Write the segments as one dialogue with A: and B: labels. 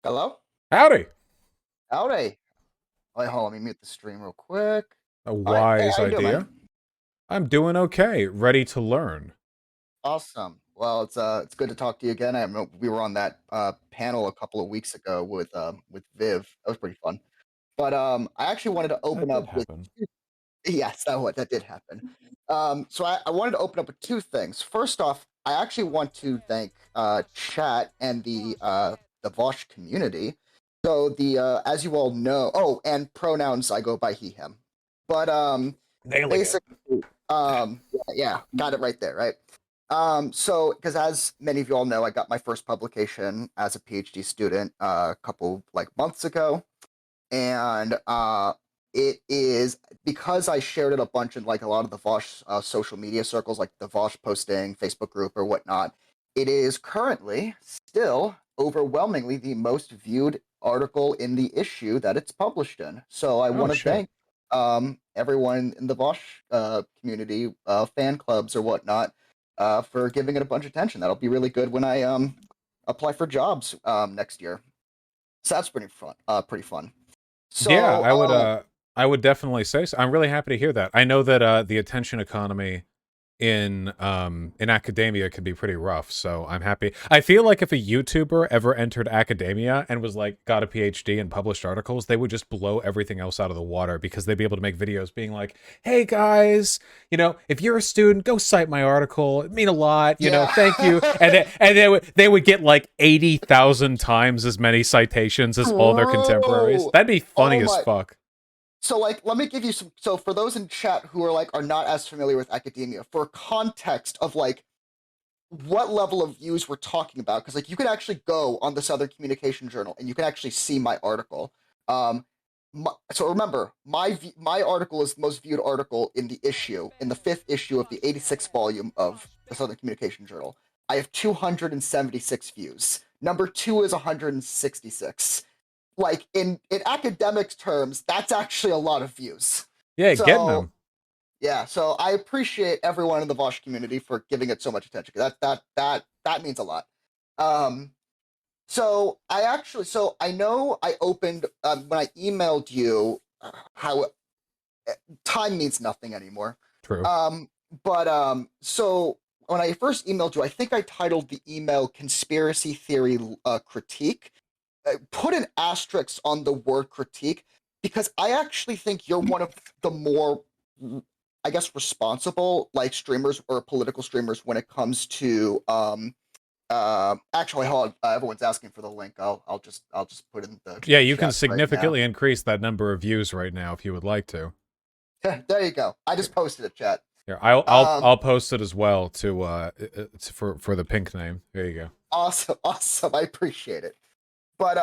A: Hello?
B: Howdy.
A: Howdy. Wait, hold on, let me mute the stream real quick.
B: A
A: All right. Hey,
B: wise
A: how you doing, man?
B: idea. I'm doing okay. Ready to learn.
A: Awesome. Well, it's good to talk to you again. I know we were on that panel a couple of weeks ago with Viv. That was pretty fun. But I actually wanted to
B: That
A: open
B: did
A: up with
B: happen.
A: yes, that did happen. So I wanted to open up with two things. First off, I actually want to thank chat and the Vaush community. So the as you all know, oh, and pronouns I go by he him. But
B: Nailing it.
A: basically yeah, got it right there, right? So because as many of you all know, I got my first publication as a PhD student a couple like months ago, and it is because I shared it a bunch in like a lot of the Vaush social media circles, like the Vaush posting Facebook group or whatnot. It is currently still overwhelmingly the most viewed article in the issue that it's published in. So I
B: Oh
A: want to
B: shit.
A: thank everyone in the Vaush community, fan clubs or whatnot, for giving it a bunch of attention. That'll be really good when I apply for jobs next year. So that's pretty fun. Pretty fun.
B: Yeah,
A: So,
B: I would definitely say so. I'm really happy to hear that. I know that the attention economy in academia can be pretty rough, so I'm happy. I feel like if a YouTuber ever entered academia and was like got a PhD and published articles, they would just blow everything else out of the water because they'd be able to make videos being like, "Hey guys, if you're a student, go cite my article. It mean a lot,
A: yeah.
B: thank you." And they would get like 80,000 times as many citations as all their contemporaries.
A: True.
B: That'd be funny
A: Oh
B: as
A: my.
B: fuck.
A: So, like, let me give you some. So, for those in chat who are like are not as familiar with academia, for context of like what level of views we're talking about, because like you can actually go on the Southern Communication Journal and you can actually see my article. Um, so remember, my article is the most viewed article in the issue, in the fifth issue of the 86th volume of the Southern Communication Journal. I have 276 views. Number two is 166. Like in academics terms, that's actually a lot of views.
B: Yeah, getting
A: So
B: them.
A: yeah, so I appreciate everyone in the Vosh community for giving it so much attention. That means a lot. Um, so I know I opened when I emailed you how time means nothing anymore.
B: True.
A: Um, but so when I first emailed you, I think I titled the email "Conspiracy Theory Critique." Put an asterisk on the word critique because I actually think you're one of the more, I guess, responsible like streamers or political streamers when it comes to actually hold on, everyone's asking for the link. I'll just put in the
B: Yeah, you can
A: chat right now.
B: significantly increase that number of views right now if you would like to.
A: There you go. I just posted a chat.
B: Here, I'll I'll
A: Um
B: I'll post it as well to for the pink name. There you go.
A: awesome, awesome. I appreciate it. But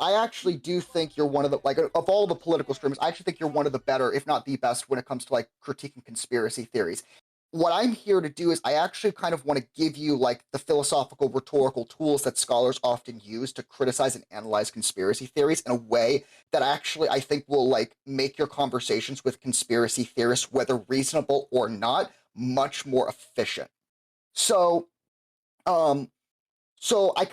A: I actually do think you're one of the like of all the political streamers, I actually think you're one of the better, if not the best, when it comes to like critiquing conspiracy theories. What I'm here to do is I actually kind of want to give you like the philosophical rhetorical tools that scholars often use to criticize and analyze conspiracy theories in a way that actually I think will like make your conversations with conspiracy theorists, whether reasonable or not, much more efficient. So um so I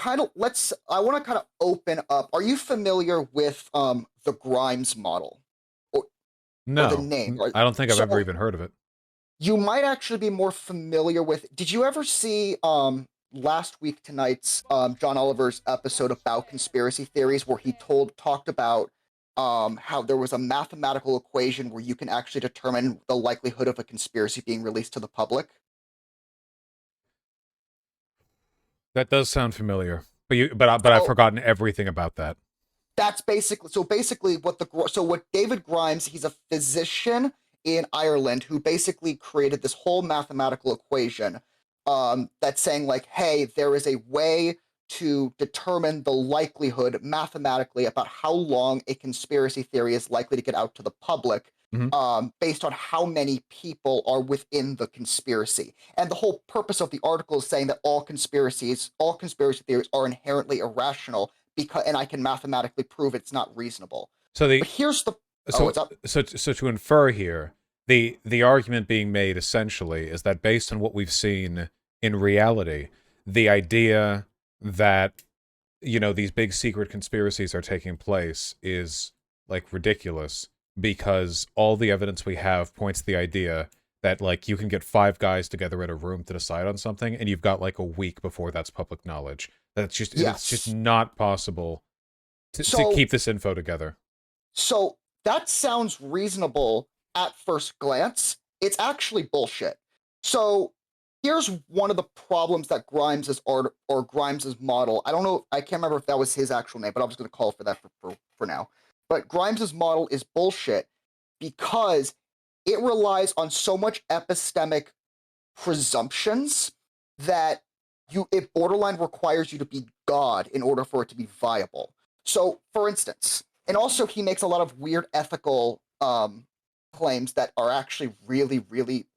A: want to kind of open up. Are you familiar with the Grimes model or the
B: No,
A: name, right?
B: I don't think I've ever
A: So
B: even heard of it.
A: you might actually be more familiar with. Did you ever see last week tonight's John Oliver's episode about conspiracy theories where he talked about how there was a mathematical equation where you can actually determine the likelihood of a conspiracy being released to the public?
B: That does sound familiar, but I've
A: So
B: forgotten everything about that.
A: that's basically what David Grimes, he's a physician in Ireland who basically created this whole mathematical equation that's saying like, hey, there is a way to determine the likelihood mathematically about how long a conspiracy theory is likely to get out to the public,
B: Hmm.
A: based on how many people are within the conspiracy. And the whole purpose of the article is saying that all conspiracy theories are inherently irrational because, and I can mathematically prove it's not reasonable.
B: So
A: But
B: the
A: here's the Oh,
B: So,
A: what's up?
B: so to infer here, the argument being made essentially is that based on what we've seen in reality, the idea that these big secret conspiracies are taking place is like ridiculous because all the evidence we have points to the idea that like you can get five guys together in a room to decide on something and you've got like a week before that's public knowledge. It's just
A: Yes.
B: not possible to
A: So
B: keep this info together.
A: So that sounds reasonable at first glance. It's actually bullshit. So here's one of the problems that Grimes's art or Grimes's model. I don't know. I can't remember if that was his actual name, but I'm just going to call for that for now. But Grimes's model is bullshit because it relies on so much epistemic presumptions that it borderline requires you to be God in order for it to be viable. So, for instance, and also he makes a lot of weird ethical claims that are actually really, really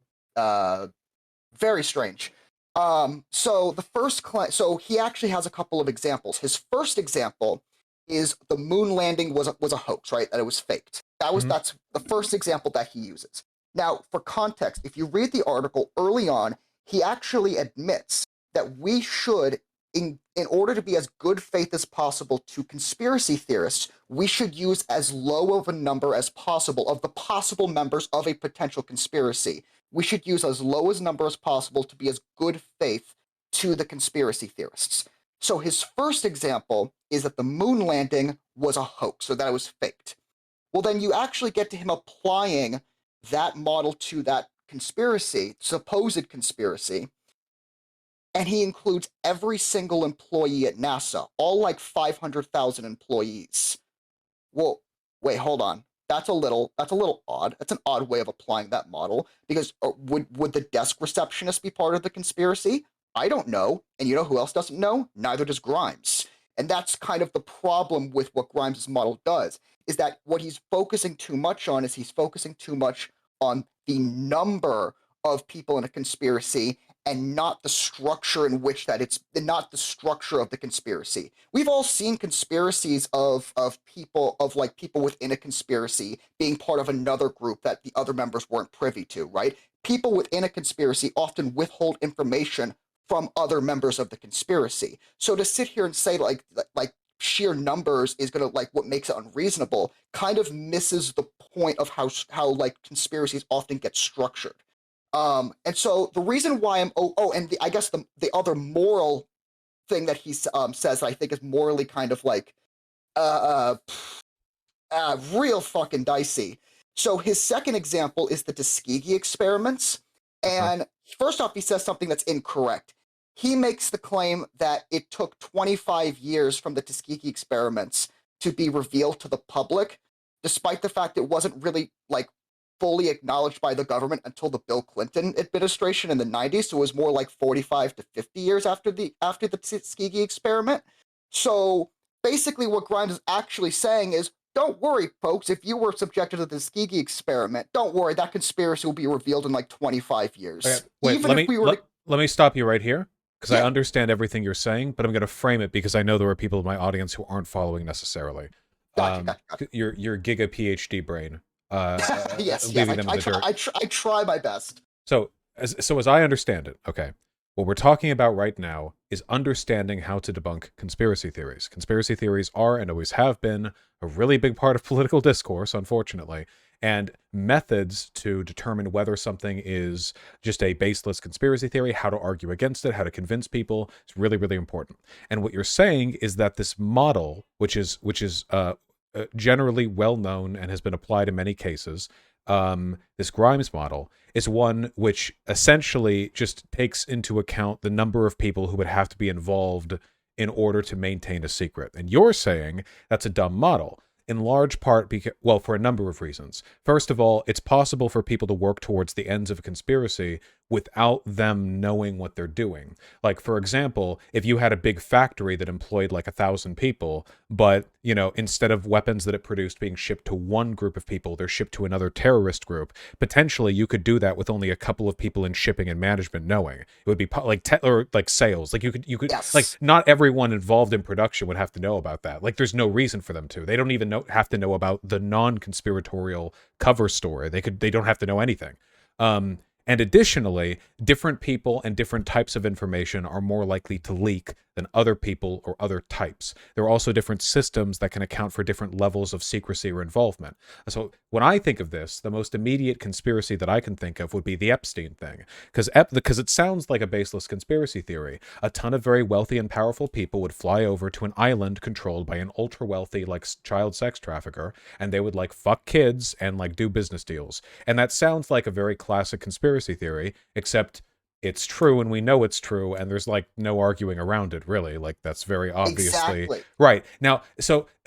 A: very strange. So the first so he actually has a couple of examples. His first example is the moon landing was a hoax, right? That it was faked.
B: Hmm.
A: That's the first example that he uses. Now, for context, if you read the article early on, he actually admits that we should, in order to be as good faith as possible to conspiracy theorists, we should use as low of a number as possible of the possible members of a potential conspiracy. We should use as low as number as possible to be as good faith to the conspiracy theorists. So his first example is that the moon landing was a hoax, or that it was faked. Well, then you actually get to him applying that model to that conspiracy, supposed conspiracy, and he includes every single employee at NASA, all like 500,000 employees. Well, wait, hold on. That's a little odd. That's an odd way of applying that model because would the desk receptionist be part of the conspiracy? I don't know. And you know who else doesn't know? Neither does Grimes. And that's kind of the problem with what Grimes' model does, is that what he's focusing too much on is he's focusing too much on the number of people in a conspiracy and not the structure in which that it's not the structure of the conspiracy. We've all seen conspiracies of people of like people within a conspiracy being part of another group that the other members weren't privy to, right? People within a conspiracy often withhold information from other members of the conspiracy. So to sit here and say like sheer numbers is going to like what makes it unreasonable kind of misses the point of how like conspiracies often get structured. And so the reason why and I guess the other moral thing that he says that I think is morally kind of like uh, uh, real fucking dicey. So his second example is the Tuskegee experiments.
B: Uh-huh.
A: And first off, he says something that's incorrect. He makes the claim that it took 25 years from the Tuskegee experiments to be revealed to the public, despite the fact it wasn't really like fully acknowledged by the government until the Bill Clinton administration in the 90s. So it was more like 45 to 50 years after the Tuskegee experiment. So basically what Grimes is actually saying is don't worry, folks, if you were subjected to the Tuskegee experiment, don't worry, that conspiracy will be revealed in like 25
B: Okay,
A: years.
B: wait.
A: Even
B: Let
A: if
B: me
A: we were
B: let
A: to,
B: let me stop you right here because I
A: yeah,
B: understand everything you're saying, but I'm going to frame it because I know there are people in my audience who aren't following necessarily.
A: gotcha, gotcha, gotcha.
B: Your Giga PhD brain,
A: Yes, yes,
B: leaving them in the dirt.
A: I try my best.
B: So as I understand it, okay, what we're talking about right now is understanding how to debunk conspiracy theories. Conspiracy theories are and always have been a really big part of political discourse, unfortunately, and methods to determine whether something is just a baseless conspiracy theory, how to argue against it, how to convince people is really, really important. And what you're saying is that this model, which is generally well known and has been applied in many cases, this Grimes model is one which essentially just takes into account the number of people who would have to be involved in order to maintain a secret. And you're saying that's a dumb model, in large part because, well, for a number of reasons. First of all, it's possible for people to work towards the ends of a conspiracy without them knowing what they're doing. Like, for example, if you had a big factory that employed like 1,000 people, but, instead of weapons that it produced being shipped to one group of people, they're shipped to another terrorist group, potentially you could do that with only a couple of people in shipping and management knowing. It would be or like sales. Like you could like
A: Yes.
B: not everyone involved in production would have to know about that. Like there's no reason for them to. They don't even know have to know about the non-conspiratorial cover story. They don't have to know anything. Um, and additionally, different people and different types of information are more likely to leak than other people or other types. There are also different systems that can account for different levels of secrecy or involvement. So when I think of this, the most immediate conspiracy that I can think of would be the Epstein thing, because it sounds like a baseless conspiracy theory. A ton of very wealthy and powerful people would fly over to an island controlled by an ultra wealthy like child sex trafficker, and they would like fuck kids and like do business deals. And that sounds like a very classic conspiracy theory, except it's true and we know it's true, and there's like no arguing around it, really. Like, that's very obviously
A: Exactly.
B: right. Now,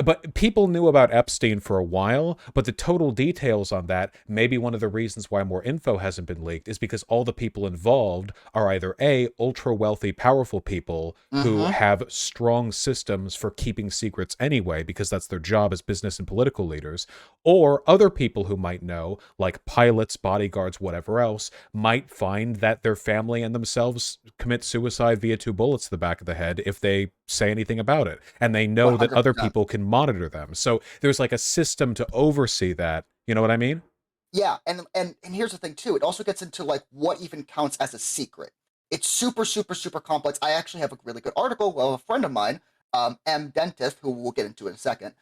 B: but people knew about Epstein for a while, but the total details on that, maybe one of the reasons why more info hasn't been leaked is because all the people involved are either A, ultra wealthy, powerful people who
A: Mm-hmm.
B: have strong systems for keeping secrets anyway, because that's their job as business and political leaders, or other people who might know, like pilots, bodyguards, whatever else, might find that their family and themselves commit suicide via 2 bullets to the back of the head if they say anything about it. And they know that other
A: 100%.
B: people can monitor them. So there's like a system to oversee that. You know what I mean?
A: Yeah, and here's the thing too. It also gets into like what even counts as a secret. It's super, super, super complex. I actually have a really good article of a friend of mine, M. Dentist, who we'll get into in a second,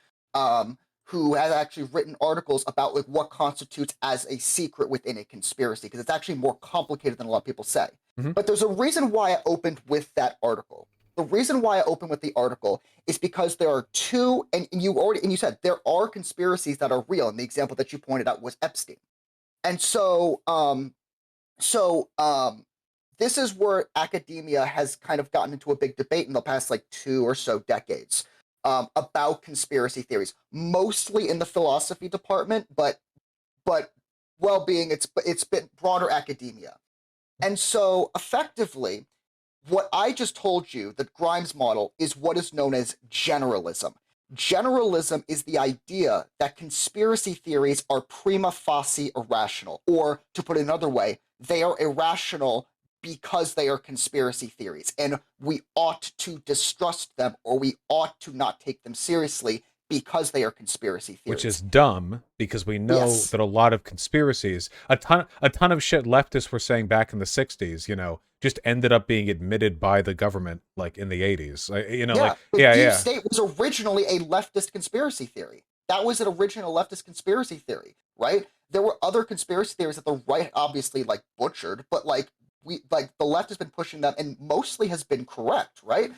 A: who has actually written articles about like what constitutes as a secret within a conspiracy, because it's actually more complicated than a lot of people say.
B: Hmm.
A: But there's a reason why I opened with that article. The reason why I opened with the article is because there are two, and you said there are conspiracies that are real, and the example that you pointed out was Epstein. And so this is where academia has kind of gotten into a big debate in the past like 2 or so decades, about conspiracy theories, mostly in the philosophy department, but well-being, it's been broader academia. And so effectively, what I just told you, the Grimes model, is what is known as generalism. Generalism is the idea that conspiracy theories are prima facie irrational, or to put it another way, they are irrational because they are conspiracy theories, and we ought to distrust them, or we ought to not take them seriously because they are conspiracy
B: Which is
A: theories.
B: dumb, because we know
A: Yes.
B: that a lot of conspiracies, a ton of shit leftists were saying back in the 60s, just ended up being admitted by the government like in the 80s.
A: Yeah, the
B: yeah,
A: deep
B: yeah.
A: state was originally a leftist conspiracy theory. That was an original leftist conspiracy theory, right? There were other conspiracy theories that the right obviously like butchered, but like the left has been pushing them and mostly has been correct, right?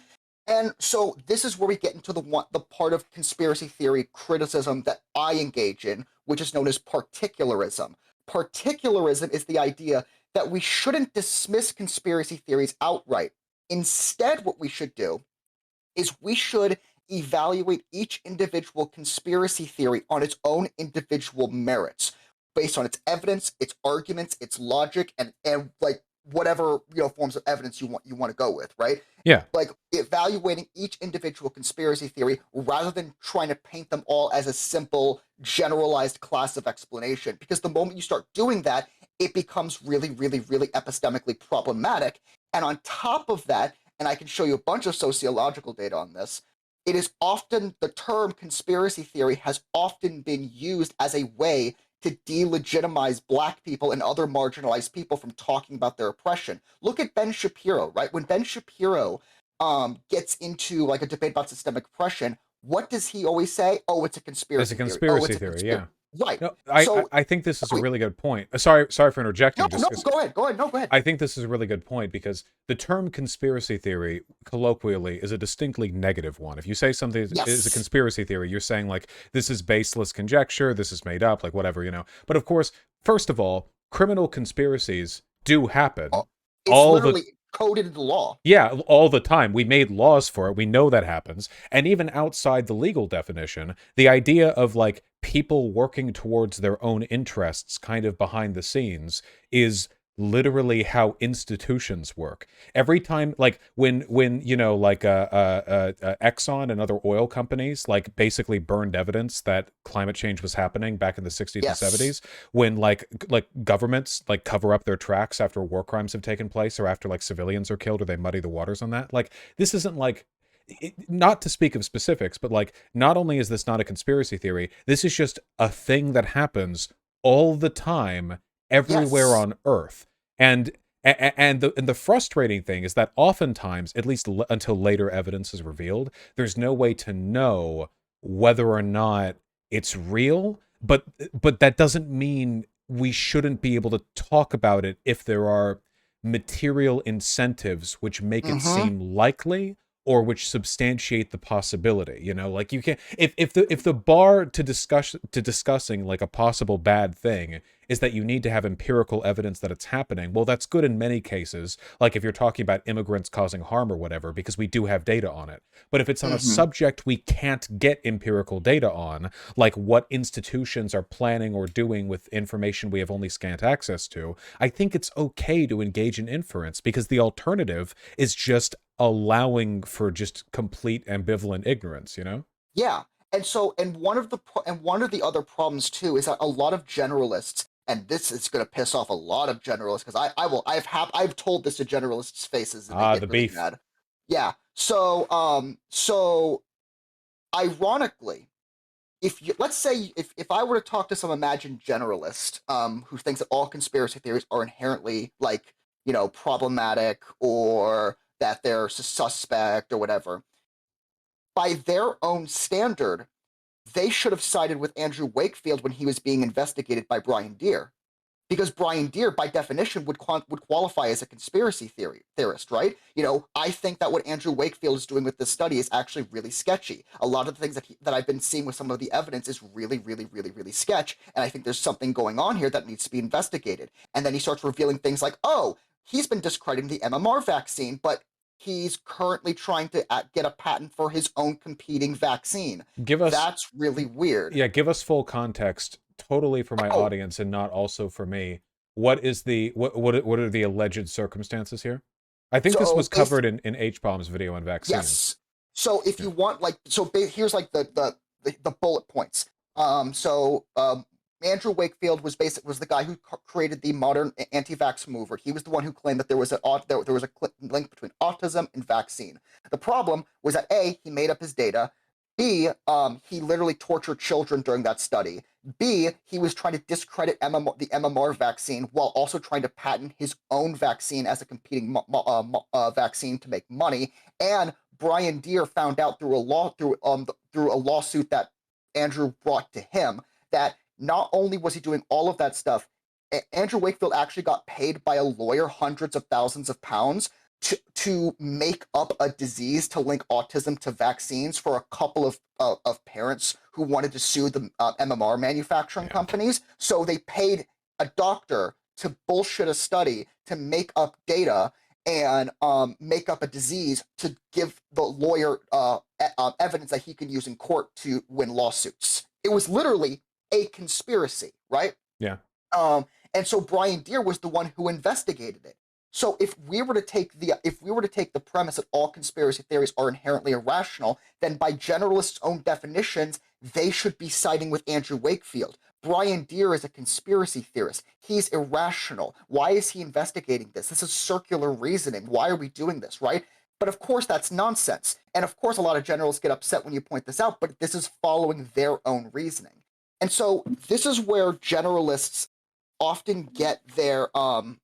A: And so this is where we get into the part of conspiracy theory criticism that I engage in, which is known as particularism. Particularism is the idea that we shouldn't dismiss conspiracy theories outright. Instead, what we should do is we should evaluate each individual conspiracy theory on its own individual merits, based on its evidence, its arguments, its logic, and like whatever forms of evidence you want to go with, right?
B: Yeah.
A: Like evaluating each individual conspiracy theory rather than trying to paint them all as a simple generalized class of explanation, because the moment you start doing that, it becomes really, really, really epistemically problematic. And on top of that, and I can show you a bunch of sociological data on this, it is often the term conspiracy theory has often been used as a way to delegitimize black people and other marginalized people from talking about their oppression. Look at Ben Shapiro, right? When Ben Shapiro gets into like a debate about systemic oppression, what does he always say? Oh, it's a
B: As a
A: conspiracy theory. Oh,
B: conspiracy
A: it's a
B: theory,
A: conspiracy.
B: yeah.
A: Right.
B: No,
A: So,
B: I think this is a
A: wait,
B: really good point. Sorry for
A: no,
B: interjecting.
A: no, go ahead, go ahead, no, go ahead.
B: I think this is a really good point, because the term conspiracy theory, colloquially, is a distinctly negative one. If you say something is a
A: Yes.
B: conspiracy theory, you're saying, like, this is baseless conjecture, this is made up, like, whatever. But of course, first of all, criminal conspiracies do happen
A: It's
B: all the
A: literally coded into law.
B: yeah, all the time. We made laws for it. We know that happens. And even outside the legal definition, the idea of like people working towards their own interests kind of behind the scenes is literally how institutions work. Every time, like when like Exxon and other oil companies like basically burned evidence that climate change was happening back in the 60s and
A: Yes.
B: 70s, when like governments like cover up their tracks after war crimes have taken place, or after like civilians are killed, or they muddy the waters on that. Like, this isn't like not to speak of specifics, but like, not only is this not a conspiracy theory, this is just a thing that happens all the time, everywhere
A: Yes.
B: on Earth. And and the frustrating thing is that oftentimes, at least until later evidence is revealed, there's no way to know whether or not it's real. But that doesn't mean we shouldn't be able to talk about it if there are material incentives which make it
A: Mm-hmm.
B: seem likely or which substantiate the possibility. You know, like, you can't, if the bar to discussing like a possible bad thing is that you need to have empirical evidence that it's happening, well, that's good in many cases, like if you're talking about immigrants causing harm or whatever, because we do have data on it. But if it's on a
A: Mm-hmm.
B: subject we can't get empirical data on, like what institutions are planning or doing with information we have only scant access to, I think it's okay to engage in inference, because the alternative is just allowing for just complete ambivalent ignorance, you know?
A: Yeah. And so, and one of the other problems too is that a lot of generalists, and this is going to piss off a lot of generalists because I've told this to generalists' faces and they
B: Ah,
A: get
B: the
A: really
B: beef.
A: mad. Yeah. So ironically, if you let's say if I were to talk to some imagined generalist who thinks that all conspiracy theories are inherently like, problematic, or that they're suspect or whatever, by their own standard, they should have sided with Andrew Wakefield when he was being investigated by Brian Deere, because Brian Deere, by definition, would qualify as a conspiracy theorist, right? I think that what Andrew Wakefield is doing with this study is actually really sketchy. A lot of the things that I've been seeing with some of the evidence is really, really, really, really sketch, and I think there's something going on here that needs to be investigated. And then he starts revealing things like, oh, he's been discrediting the MMR vaccine, but he's currently trying to get a patent for his own competing vaccine.
B: Give us,
A: That's really weird.
B: yeah, give us full context, totally for my
A: Oh,
B: audience and not also for me. What are the alleged circumstances here? I think this
A: so
B: was covered
A: basically,
B: in H-bomb's video on vaccines.
A: yes. So if
B: Yeah.
A: you want, like, here's like the bullet points. Andrew Wakefield was the guy who created the modern anti-vax mover. He was the one who claimed that there was a link between autism and vaccine. The problem was that A, he made up his data. B, he literally tortured children during that study. B, he was trying to discredit the MMR vaccine while also trying to patent his own vaccine as a competing vaccine to make money. And Brian Deere found out through a lawsuit that Andrew brought to him that not only was he doing all of that stuff, Andrew Wakefield actually got paid by a lawyer hundreds of thousands of pounds to make up a disease to link autism to vaccines for a couple of parents who wanted to sue the MMR manufacturing
B: Yeah.
A: companies. So they paid a doctor to bullshit a study to make up data and make up a disease to give the lawyer evidence that he can use in court to win lawsuits. It was literally a conspiracy, right?
B: Yeah.
A: And so Brian Deere was the one who investigated it. So if we were to take the premise that all conspiracy theories are inherently irrational, then by generalists' own definitions, they should be siding with Andrew Wakefield. Brian Deere is a conspiracy theorist. He's irrational. Why is he investigating this? This is circular reasoning. Why are we doing this, right? But of course, that's nonsense. And of course, a lot of generals get upset when you point this out, but this is following their own reasoning. And so this is where generalists often get their um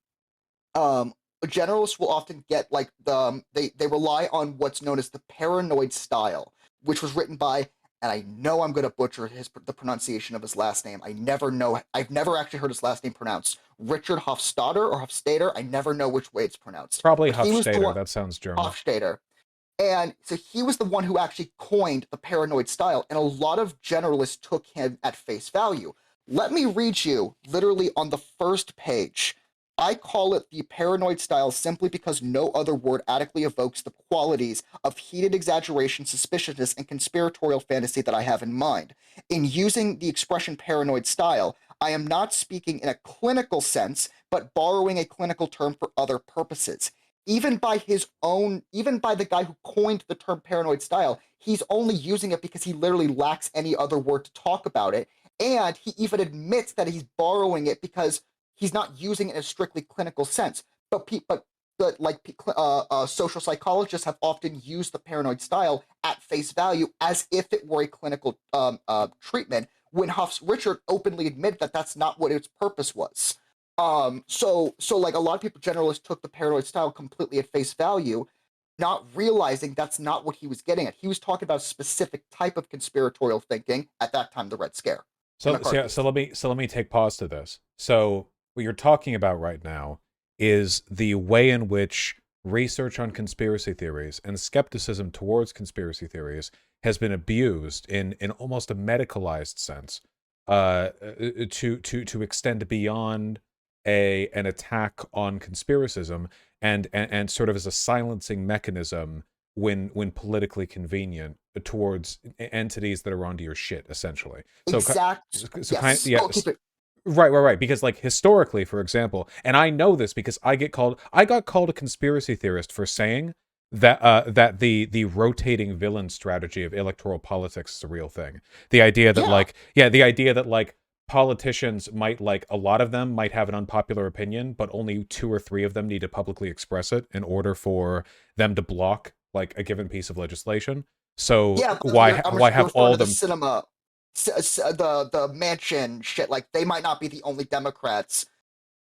A: generalists will often get like they rely on what's known as the paranoid style, which was written by, and I know I'm going to butcher the pronunciation of his last name. I've never actually heard his last name pronounced. Richard Hofstadter or Hofstadter. I never know which way it's pronounced.
B: Probably
A: But he was the
B: Hofstadter.
A: one,
B: That sounds German.
A: Hofstadter. And so he was the one who actually coined the paranoid style, and a lot of generalists took him at face value. Let me read you literally on the first page. I call it the paranoid style simply because no other word adequately evokes the qualities of heated exaggeration, suspiciousness, and conspiratorial fantasy that I have in mind. In using the expression paranoid style, I am not speaking in a clinical sense, but borrowing a clinical term for other purposes. Even by the guy who coined the term paranoid style, he's only using it because he literally lacks any other word to talk about it. And he even admits that he's borrowing it because he's not using it in a strictly clinical sense. But that like social psychologists have often used the paranoid style at face value as if it were a clinical treatment, when Huff's Richard openly admitted that that's not what its purpose was. So like a lot of people generalists took the paranoid style completely at face value, not realizing that's not what he was getting at. He was talking about a specific type of conspiratorial thinking at that time, the Red Scare, the
B: Yeah, so
A: McCarthyism.
B: let me take pause to this. So what you're talking about right now is the way in which research on conspiracy theories and skepticism towards conspiracy theories has been abused in almost a medicalized sense, to extend beyond a an attack on conspiracism, and sort of as a silencing mechanism when politically convenient, towards entities that are onto your shit, essentially. So
A: Exact.
B: so kind
A: Yes.
B: yeah,
A: Oh, keep it.
B: right, because like historically, for example, and I know this because I got called a conspiracy theorist for saying that the rotating villain strategy of electoral politics is a real thing. The idea that
A: Yeah.
B: like yeah, the idea that like politicians might, like, a lot of them might have an unpopular opinion, but only two or three of them need to publicly express it in order for them to block like a given piece of legislation. So
A: Yeah, but
B: why
A: you're
B: have
A: referring
B: all
A: to the
B: them?
A: cinema, the mansion shit. Like they might not be the only Democrats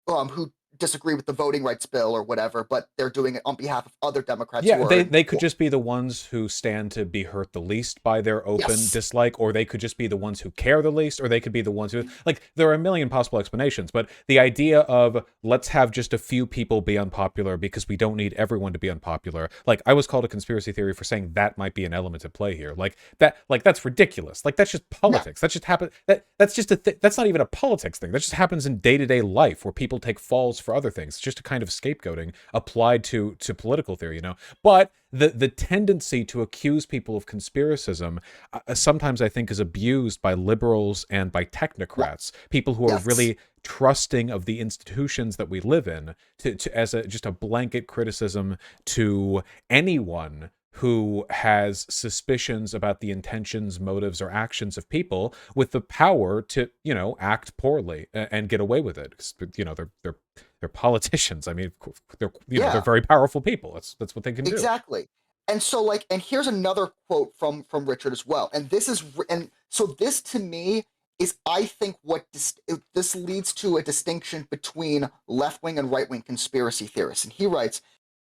A: who disagree with the voting rights bill or whatever, but they're doing it on behalf of other Democrats
B: Yeah,
A: who are
B: they could just be the ones who stand to be hurt the least by their open
A: yes,
B: dislike, or they could just be the ones who care the least, or they could be the ones who, like, there are a million possible explanations. But the idea of let's have just a few people be unpopular because we don't need everyone to be unpopular. Like, I was called a conspiracy theory for saying that might be an element at play here. Like that's ridiculous. Like, that's just
A: yeah,
B: politics. That just happen. That's just that's not even a politics thing. That just happens in day-to-day life where people take falls for other things. It's just a kind of scapegoating applied to political theory, you know. But the tendency to accuse people of conspiracism, sometimes I think is abused by liberals and by
A: yeah,
B: technocrats, people who are
A: yes,
B: really trusting of the institutions that we live in, to as a just a blanket criticism to anyone who has suspicions about the intentions, motives, or actions of people with the power to, you know, act poorly and get away with it. 'Cause, you know, they're politicians. I mean, they're, you know, they're
A: yeah.
B: very powerful people. That's what they can do.
A: Exactly. And so like and here's another quote from Richard as well. And this is and so this to me is I think this leads to a distinction between left-wing and right-wing conspiracy theorists. And he writes,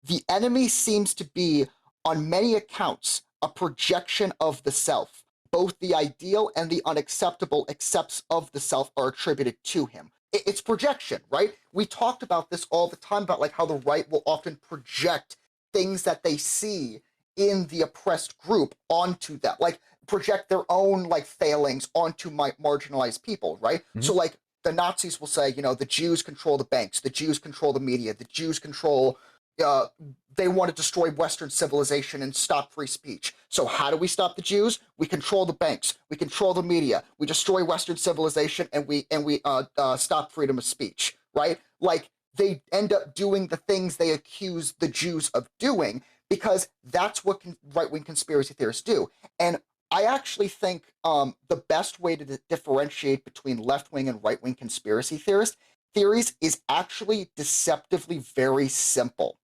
A: "The enemy seems to be on many accounts a projection of the self. Both the ideal and the unacceptable accepts of the self are attributed to him." It's projection, right? We talked about this all the time about like how the right will often project things that they see in the oppressed group onto them, like project their own like failings onto marginalized people, right?
B: Mhm.
A: So like the Nazis will say, you know, the Jews control the banks, the Jews control the media, the Jews control. Uh, they want to destroy Western civilization and stop free speech. So how do we stop the Jews? We control the banks, we control the media, we destroy Western civilization, and we stop freedom of speech, right? Like they end up doing the things they accuse the Jews of doing because that's what right-wing conspiracy theorists do. And I actually think the best way to differentiate between left-wing and right-wing conspiracy theories is actually deceptively very simple.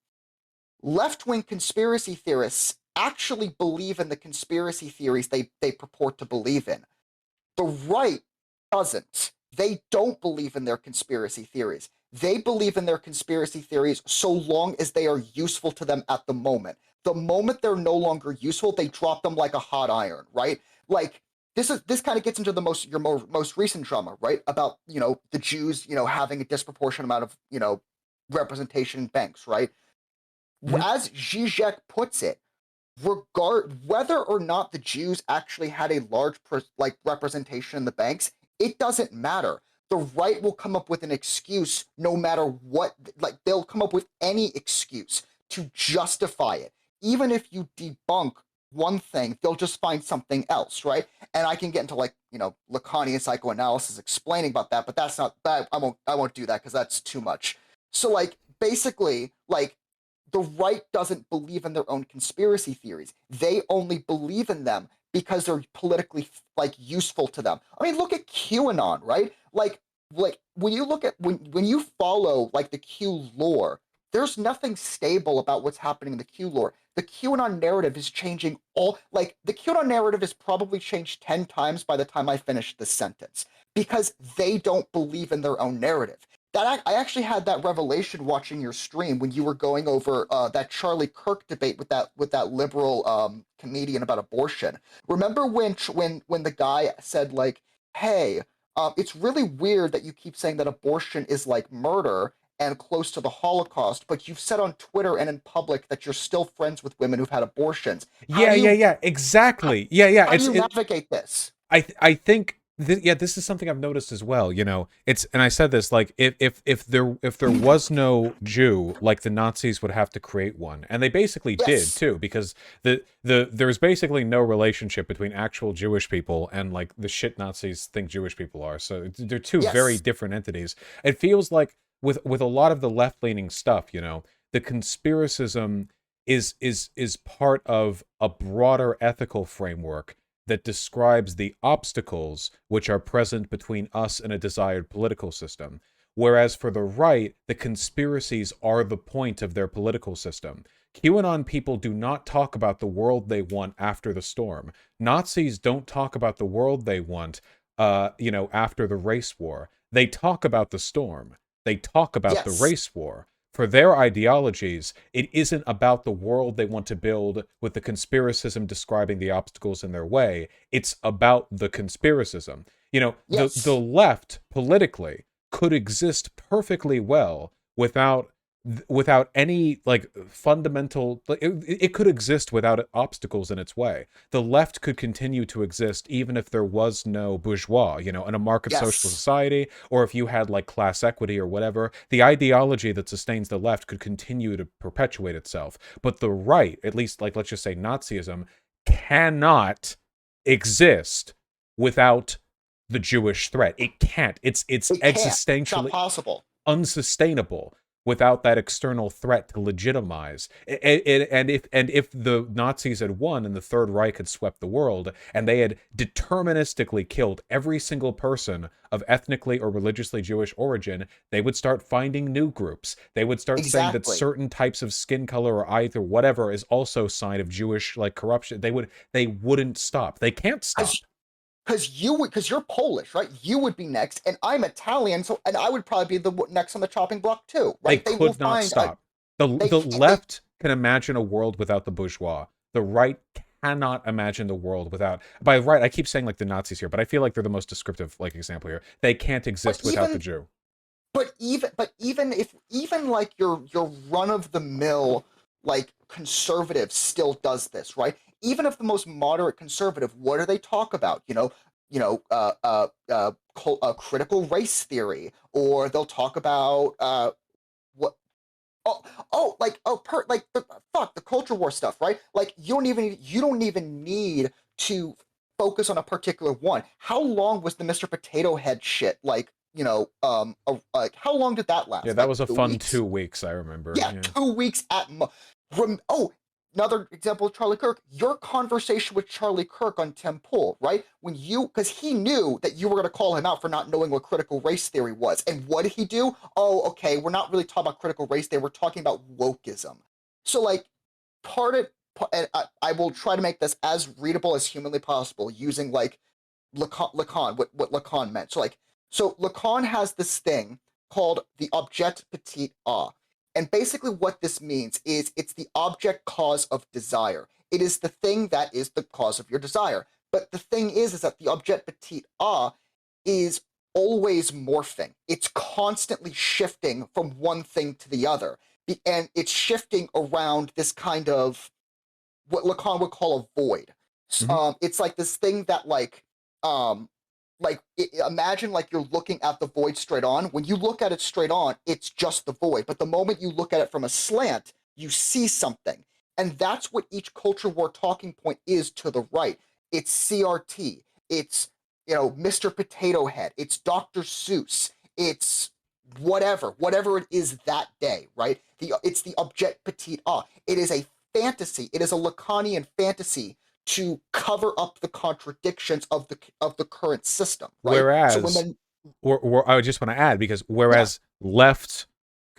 A: Left-wing conspiracy theorists actually believe in the conspiracy theories they purport to believe in. The right doesn't. They don't believe in their conspiracy theories. They believe in their conspiracy theories so long as they are useful to them at the moment. The moment they're no longer useful, they drop them like a hot iron, right? Like this kind of gets into the most recent drama, right? About, you know, the Jews, you know, having a disproportionate amount of, you know, representation in banks, right?
B: Mhm.
A: As Zizek puts it, whether or not the Jews actually had a large like representation in the banks, it doesn't matter. The right will come up with an excuse no matter what, like they'll come up with any excuse to justify it. Even if you debunk one thing, they'll just find something else, right? And I can get into like, you know, Lacanian psychoanalysis explaining about that, but that's not that I won't do that because that's too much. So like basically, like the right doesn't believe in their own conspiracy theories. They only believe in them because they're politically like useful to them. I mean, look at QAnon, right? Like when you look at when you follow like the Q lore, there's nothing stable about what's happening in the Q lore. The QAnon narrative is changing the QAnon narrative has probably changed 10 times by the time I finish this sentence because they don't believe in their own narrative. I actually had that revelation watching your stream when you were going over that Charlie Kirk debate with that liberal comedian about abortion. Remember when the guy said like, "Hey, it's really weird that you keep saying that abortion is like murder and close to the Holocaust, but you've said on Twitter and in public that you're still friends with women who've had abortions.
B: Yeah, yeah, yeah, exactly. Yeah, yeah.
A: How do you navigate this?"
B: I think yeah, this is something I've noticed as well. You know, it's and I said this like if there was no Jew, like the Nazis would have to create one, and they basically did
A: Yes,
B: too, because there's basically no relationship between actual Jewish people and like the shit Nazis think Jewish people are. So they're two very
A: yes,
B: different entities. It feels like with a lot of the left leaning stuff, you know, the conspiracism is part of a broader ethical framework that describes the obstacles which are present between us and a desired political system. Whereas for the right, the conspiracies are the point of their political system. QAnon people do not talk about the world they want after the storm. Nazis don't talk about the world they want, after the race war. They talk about the storm. They talk about the
A: yes,
B: race war. For their ideologies, it isn't about the world they want to build with the conspiracism describing the obstacles in their way. It's about the conspiracism. You know, the
A: yes.
B: left politically could exist perfectly well without any like fundamental it could exist without obstacles in its way. The left could continue to exist even if there was no bourgeois, you know, in a market social
A: Yes,
B: society, or if you had like class equity or whatever. The ideology that sustains the left could continue to perpetuate itself. But the right, at least like let's just say Nazism, cannot exist without the Jewish threat. It can't. It's
A: it can't. It's not
B: existentially
A: possible.
B: unsustainable without that external threat to legitimize. And if the Nazis had won and the Third Reich had swept the world, and they had deterministically killed every single person of ethnically or religiously Jewish origin, they would start finding new groups. They would start saying that
A: Exactly.
B: certain types of skin color or either whatever is also a sign of Jewish like corruption. They wouldn't stop. They can't
A: Because
B: stop.
A: because you're Polish, right? You would be next, and I'm Italian, so and I would probably be next on the chopping block too,
B: They
A: right? They will
B: could not
A: find a
B: stop. The
A: they
B: left can imagine a world without the bourgeois. The right cannot imagine the world without. By right, I keep saying like the Nazis here, but I feel like they're the most descriptive like example here. They can't
A: but
B: exist without the
A: even
B: Jew.
A: but even if even like your run of the mill like conservative still does this, right? Even if the most moderate conservative, what do they talk about? Critical race theory, or they'll talk about what oh like the culture war stuff, right? Like you don't even need to focus on a particular one. How long was the Mr. Potato Head shit like? How long did that
B: Yeah,
A: last?
B: that
A: Like
B: was a
A: two
B: fun
A: weeks?
B: 2 weeks. I remember.
A: Yeah,
B: Yeah,
A: 2 weeks at oh, another example of Charlie Kirk. Your conversation with Charlie Kirk on Tim Pool, right? Because he knew that you were going to call him out for not knowing what critical race theory was. And what did he do? Oh, okay, we're not really talking about critical race theory. We're talking about wokeism. So, like, and I will try to make this as readable as humanly possible using, like, Lacan, what Lacan meant. So Lacan has this thing called the objet petit a. And basically what this means is it's the object cause of desire. It is the thing that is the cause of your desire. But the thing is that the objet petit a is always morphing. It's constantly shifting from one thing to the other. And it's shifting around this kind of what Lacan would call a void.
B: hmm
A: It's like this thing that imagine like you're looking at the void straight on. When you look at it straight on, it's just the void. But the moment you look at it from a slant, you see something. And that's what each culture war talking point is to the right. It's CRT. It's Mr. Potato Head. It's Dr. Seuss. It's whatever it is that day, right? It's the objet petit a. It is a fantasy. It is a Lacanian fantasy to cover up the contradictions of the current system, right? So when
B: Whereas,
A: then
B: or I just want to add because
A: yeah,
B: whereas left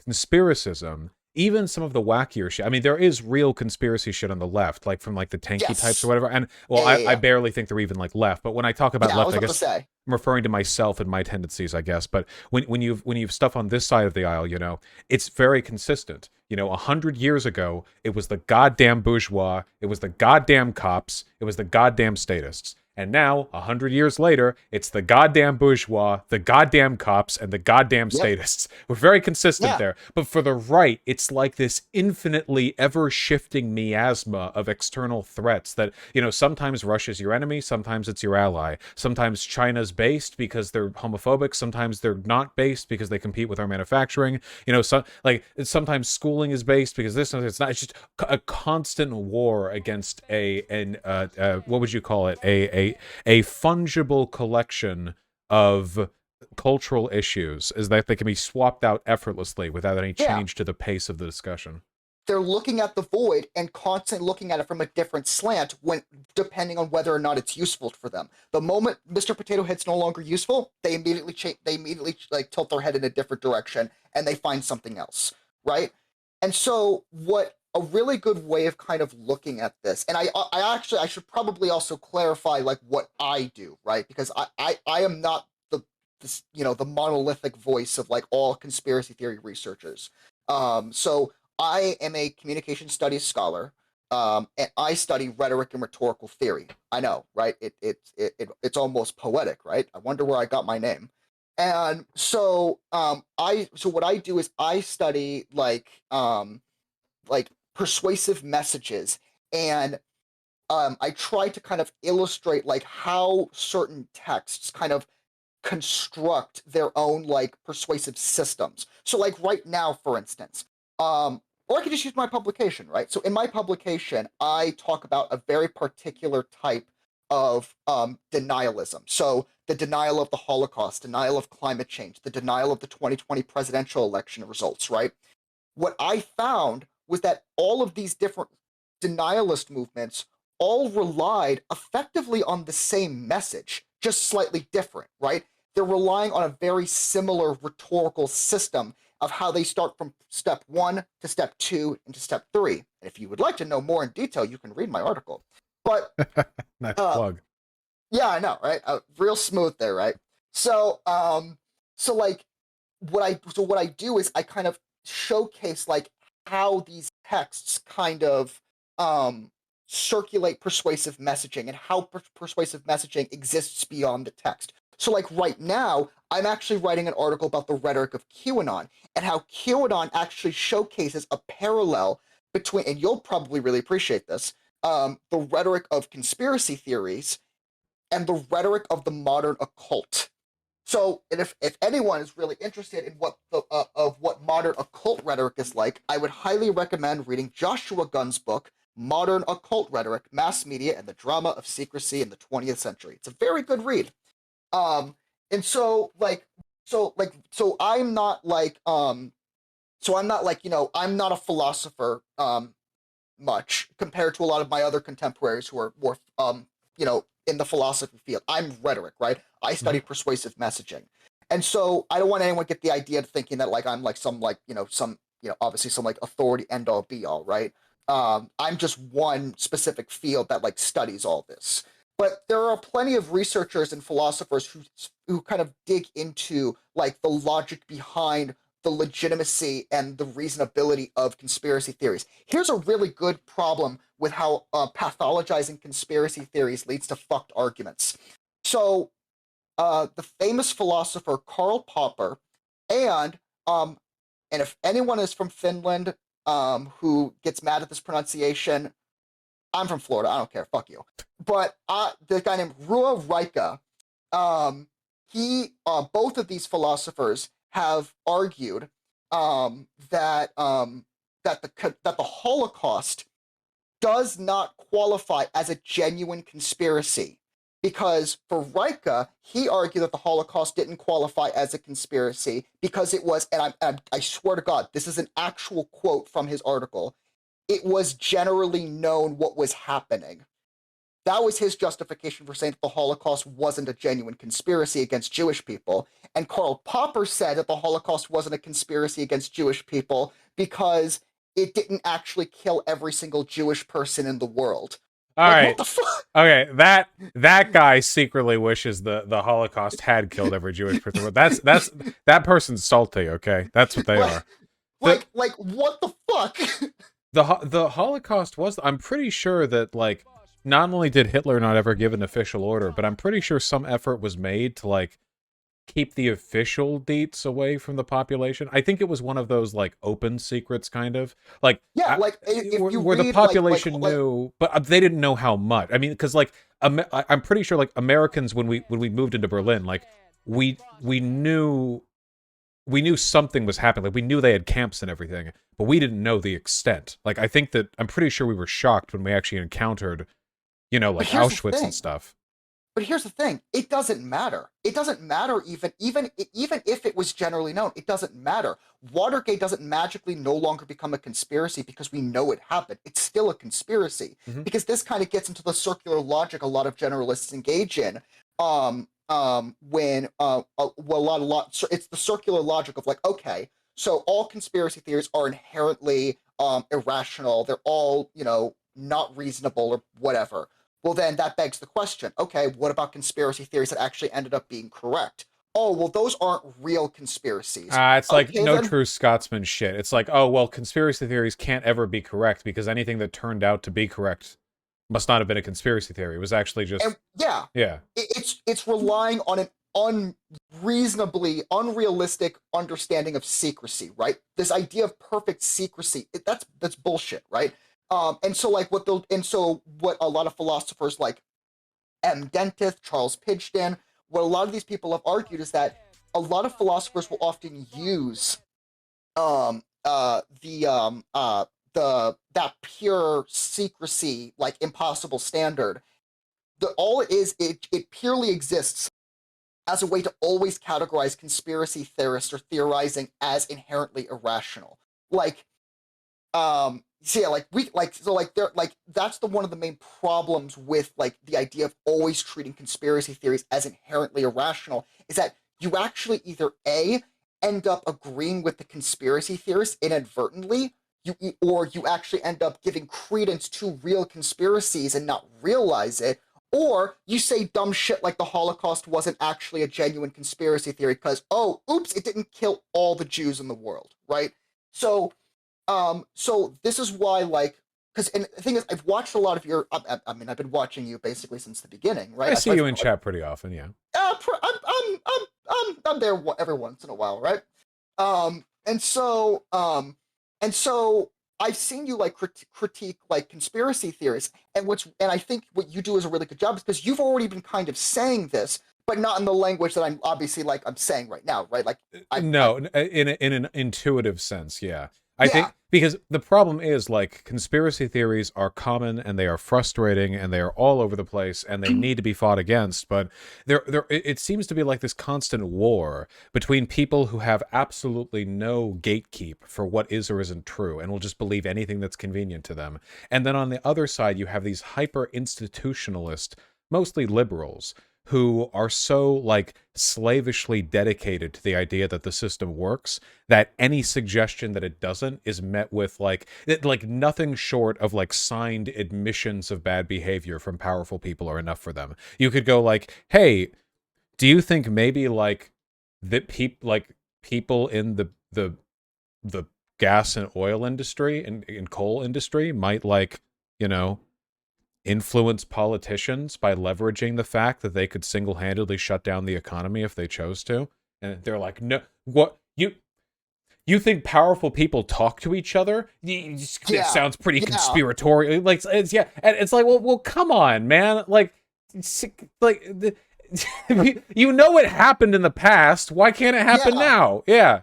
B: conspiracism even some of the wackier shit. I mean, there is real conspiracy shit on the left, like from like the tanky types or
A: Yes.
B: whatever. And well,
A: Yeah, yeah,
B: I
A: yeah.
B: barely think they're even like left. But when I talk about
A: Yeah, I
B: left,
A: was
B: I
A: about to
B: guess
A: say.
B: I'm referring to myself and my tendencies, I guess. But when you've stuff on this side of the aisle, it's very consistent. 100 years ago, it was the goddamn bourgeois, it was the goddamn cops, it was the goddamn statists. And now, 100 years later, it's the goddamn bourgeois, the goddamn cops, and the goddamn
A: Yep.
B: statists. We're very consistent
A: Yeah.
B: there. But for the right, it's like this infinitely ever-shifting miasma of external threats that, sometimes Russia's your enemy, sometimes it's your ally. Sometimes China's based because they're homophobic, sometimes they're not based because they compete with our manufacturing. Sometimes schooling is based because this, it's not. It's just a constant war against what would you call it? A fungible collection of cultural issues, is that they can be swapped out effortlessly without any
A: Yeah.
B: change to the pace of the discussion.
A: They're looking at the void and constantly looking at it from a different slant when depending on whether or not it's useful for them. The moment Mr. Potato Head's no longer useful, they immediately like tilt their head in a different direction and they find something else, right? And so what a really good way of kind of looking at this, and I should probably also clarify like what I do, right? Because I am not the monolithic voice of like all conspiracy theory researchers. So I am a communication studies scholar, and I study rhetoric and rhetorical theory. I know, right? It's almost poetic, right? I wonder where I got my name. And so what I do is I study like persuasive messages, and I try to kind of illustrate like how certain texts kind of construct their own like persuasive systems. So like right now, for instance, or I could just use my publication, right? So in my publication, I talk about a very particular type of denialism. So the denial of the Holocaust, denial of climate change, the denial of the 2020 presidential election results, right? What I found was that all of these different denialist movements all relied effectively on the same message, just slightly different, right? They're relying on a very similar rhetorical system of how they start from step one to step two and to step three. And if you would like to know more in detail, you can read my article. But
B: Nice
A: uh,
B: plug.
A: yeah, I know, right? Real smooth there, right? So, so like what I do is I kind of showcase like how these texts kind of um circulate persuasive messaging and how persuasive messaging exists beyond the text. So like right now, I'm actually writing an article about the rhetoric of QAnon and how QAnon actually showcases a parallel between, and you'll probably really appreciate this, the rhetoric of conspiracy theories and the rhetoric of the modern occult. So, and if anyone is really interested in what the of what modern occult rhetoric is like, I would highly recommend reading Joshua Gunn's book, Modern Occult Rhetoric: Mass Media and the Drama of Secrecy in the 20th Century. It's a very good read. And so I'm not like I'm not like I'm not a philosopher much compared to a lot of my other contemporaries who are more in the philosophy field. I'm rhetoric, right? I
B: Mhm.
A: study persuasive messaging. And so I don't want anyone to get the idea of thinking that like I'm like some like some obviously some like authority end all be all, right? I'm just one specific field that like studies all this. But there are plenty of researchers and philosophers who kind of dig into like the logic behind the legitimacy and the reasonability of conspiracy theories. Here's a really good problem with how pathologizing conspiracy theories leads to fucked arguments. So, the famous philosopher Karl Popper, and um, and if anyone is from Finland who gets mad at this pronunciation, I'm from Florida. I don't care. Fuck you. But the guy named Rua Raika, um, both of these philosophers have argued that the Holocaust does not qualify as a genuine conspiracy. Because for Raika, he argued that the Holocaust didn't qualify as a conspiracy because it was, and I swear to God, this is an actual quote from his article, it was generally known what was happening. That was his justification for saying that the Holocaust wasn't a genuine conspiracy against Jewish people. And Karl Popper said that the Holocaust wasn't a conspiracy against Jewish people because it didn't actually kill every single Jewish person in the world.
B: All
A: Like, what
B: right.
A: the fuck?
B: Okay, that guy secretly wishes the Holocaust had killed every Jewish person. That's that person's salty. Okay, that's what they
A: like,
B: are. The
A: what the fuck?
B: the Holocaust was. I'm pretty sure that like not only did Hitler not ever give an official order, but I'm pretty sure some effort was made to like keep the official dates away from the population. I think it was one of those like open secrets, kind of like
A: Yeah, like if you
B: where the
A: read
B: population knew, but they didn't know how much. I mean, because like I'm pretty sure like Americans when we moved into Berlin, like we knew we knew something was happening. Like we knew they had camps and everything, but we didn't know the extent. Like I think that I'm pretty sure we were shocked when we actually encountered, you know,
A: but
B: like
A: here's the
B: Auschwitz and
A: thing.
B: stuff.
A: But here's the thing, it doesn't matter. It doesn't matter even if it was generally known, it doesn't matter. Watergate doesn't magically no longer become a conspiracy because we know it happened. It's still a conspiracy
B: Hmm.
A: because this kind of gets into the circular logic a lot of generalists engage in. When well, a lot so it's the circular logic of like, okay, so all conspiracy theories are inherently irrational. They're all, not reasonable or whatever. Well, then that begs the question, okay, what about conspiracy theories that actually ended up being correct? Oh, well, those aren't real conspiracies.
B: It's like
A: Okay,
B: no
A: then,
B: true Scotsman shit. It's like, oh, well, conspiracy theories can't ever be correct because anything that turned out to be correct must not have been a conspiracy theory. It was actually
A: and
B: just,
A: yeah,
B: yeah.
A: it's relying on an unreasonably unrealistic understanding of secrecy, right? This idea of perfect secrecy, that's bullshit, right? And so like what a lot of philosophers like M. Dentith, Charles Pidgeon, what a lot of these people have argued is that a lot of philosophers will often use the that pure secrecy, like impossible standard. All it is, it purely exists as a way to always categorize conspiracy theorists or theorizing as inherently irrational. Like so yeah, like we like so like they're like that's the one of the main problems with like the idea of always treating conspiracy theories as inherently irrational is that you actually either A, end up agreeing with the conspiracy theorists inadvertently, or you actually end up giving credence to real conspiracies and not realize it, or you say dumb shit like the Holocaust wasn't actually a genuine conspiracy theory because, oh, oops, it didn't kill all the Jews in the world, right? So so this is why, like, because and the thing is, I've watched a lot of your. I mean, I've been watching you basically since the beginning,
B: I
A: right?
B: see you in chat pretty often, yeah.
A: I'm there every once in a while, right? Um, and so um, and so I've seen you like critique like conspiracy theories, and I think what you do is a really good job because you've already been kind of saying this, but not in the language that I'm obviously like I'm saying right now, right? Like I
B: No, in an intuitive sense, yeah. I
A: yeah,
B: think because the problem is like conspiracy theories are common and they are frustrating and they are all over the place and they need to be fought against, but it seems to be like this constant war between people who have absolutely no gatekeep for what is or isn't true and will just believe anything that's convenient to them. And then on the other side you have these hyper institutionalist, mostly liberals who are so like slavishly dedicated to the idea that the system works that any suggestion that it doesn't is met with like nothing short of like signed admissions of bad behavior from powerful people are enough for them. You could go like, hey, do you think maybe like that people in the gas and oil industry and coal industry might like, you know, influence politicians by leveraging the fact that they could single-handedly shut down the economy if they chose to? And they're like, no, what you think powerful people talk to each other? This
A: yeah,
B: sounds pretty
A: yeah.
B: conspiratorial. Like, it's yeah, and it's like, well, come on, man. Like, you know it happened in the past. Why can't it happen
A: Yeah,
B: now? Yeah,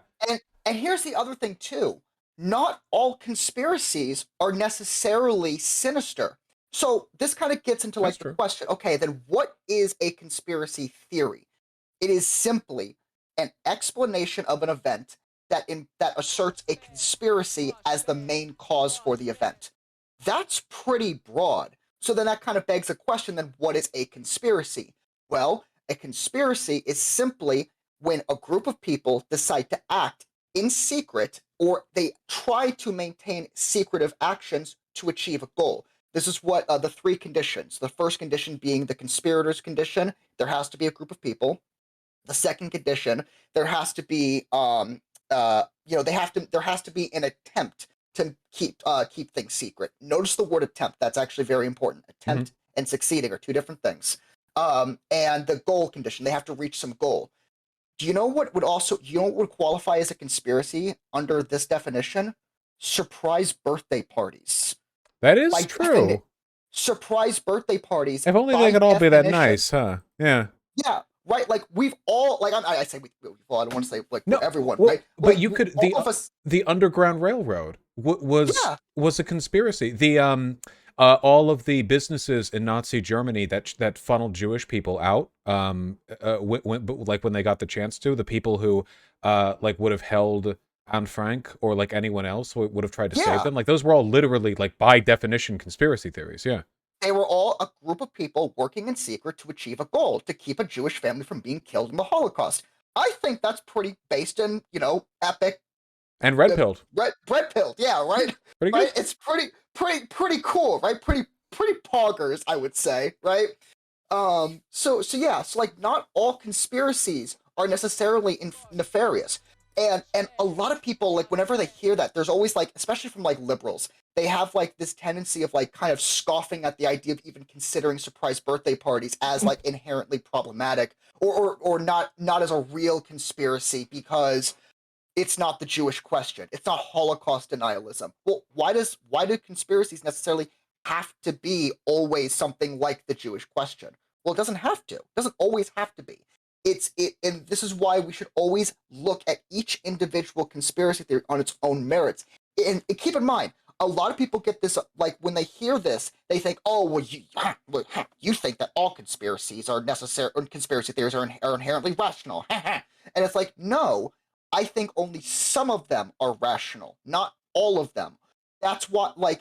A: and here's the other thing too. Not all conspiracies are necessarily sinister. So this kind of gets into
B: that's
A: like the
B: true.
A: question, okay, then what is a conspiracy theory? It is simply an explanation of an event that asserts a conspiracy as the main cause for the event. That's pretty broad. So then that kind of begs a question, then what is a conspiracy? Well, a conspiracy is simply when a group of people decide to act in secret, or they try to maintain secretive actions to achieve a goal. This is what the three conditions. The first condition being the conspirators condition. There has to be a group of people. The second condition, there has to be there has to be an attempt to keep things secret. Notice the word attempt. That's actually very important.
B: Mhm.
A: Attempt and succeeding are two different things. And the goal condition, they have to reach some goal. Do you know what would qualify as a conspiracy under this definition? Surprise birthday parties.
B: That is
A: By definition,
B: true.
A: surprise birthday parties,
B: If only they
A: by
B: could all be that
A: definition,
B: nice, huh? Yeah.
A: yeah, right. Like we've all, like I say we, well, I don't want to say like
B: No,
A: for everyone, right?
B: well, but
A: Like
B: you could
A: all of us,
B: the Underground Railroad
A: yeah,
B: was a conspiracy. The all of the businesses in Nazi Germany that funneled Jewish people out, like when they got the chance to, the people who like would have held Anne Frank or like anyone else who would have tried to save
A: yeah.
B: them, like those were all literally like by definition conspiracy theories. Yeah.
A: They were all a group of people working in secret to achieve a goal, to keep a Jewish family from being killed in the Holocaust. I think that's pretty based in, epic
B: And red
A: the
B: pilled.
A: red pilled, yeah, right,
B: Pretty good.
A: right. It's pretty cool, right? Pretty poggers, I would say, right? So yeah, so like not all conspiracies are necessarily nefarious, and a lot of people, like whenever they hear that, there's always like, especially from like liberals, they have like this tendency of like kind of scoffing at the idea of even considering surprise birthday parties as like inherently problematic, or not as a real conspiracy because it's not the Jewish question. It's not Holocaust denialism. Well, why do conspiracies necessarily have to be always something like the Jewish question? Well, it doesn't have to. It doesn't always have to be. And this is why we should always look at each individual conspiracy theory on its own merits. And keep in mind, a lot of people get this, like when they hear this, they think, oh, well, you think that all conspiracies are necessary, or conspiracy theories are inherently rational. And it's like, no, I think only some of them are rational, not all of them. That's what, like,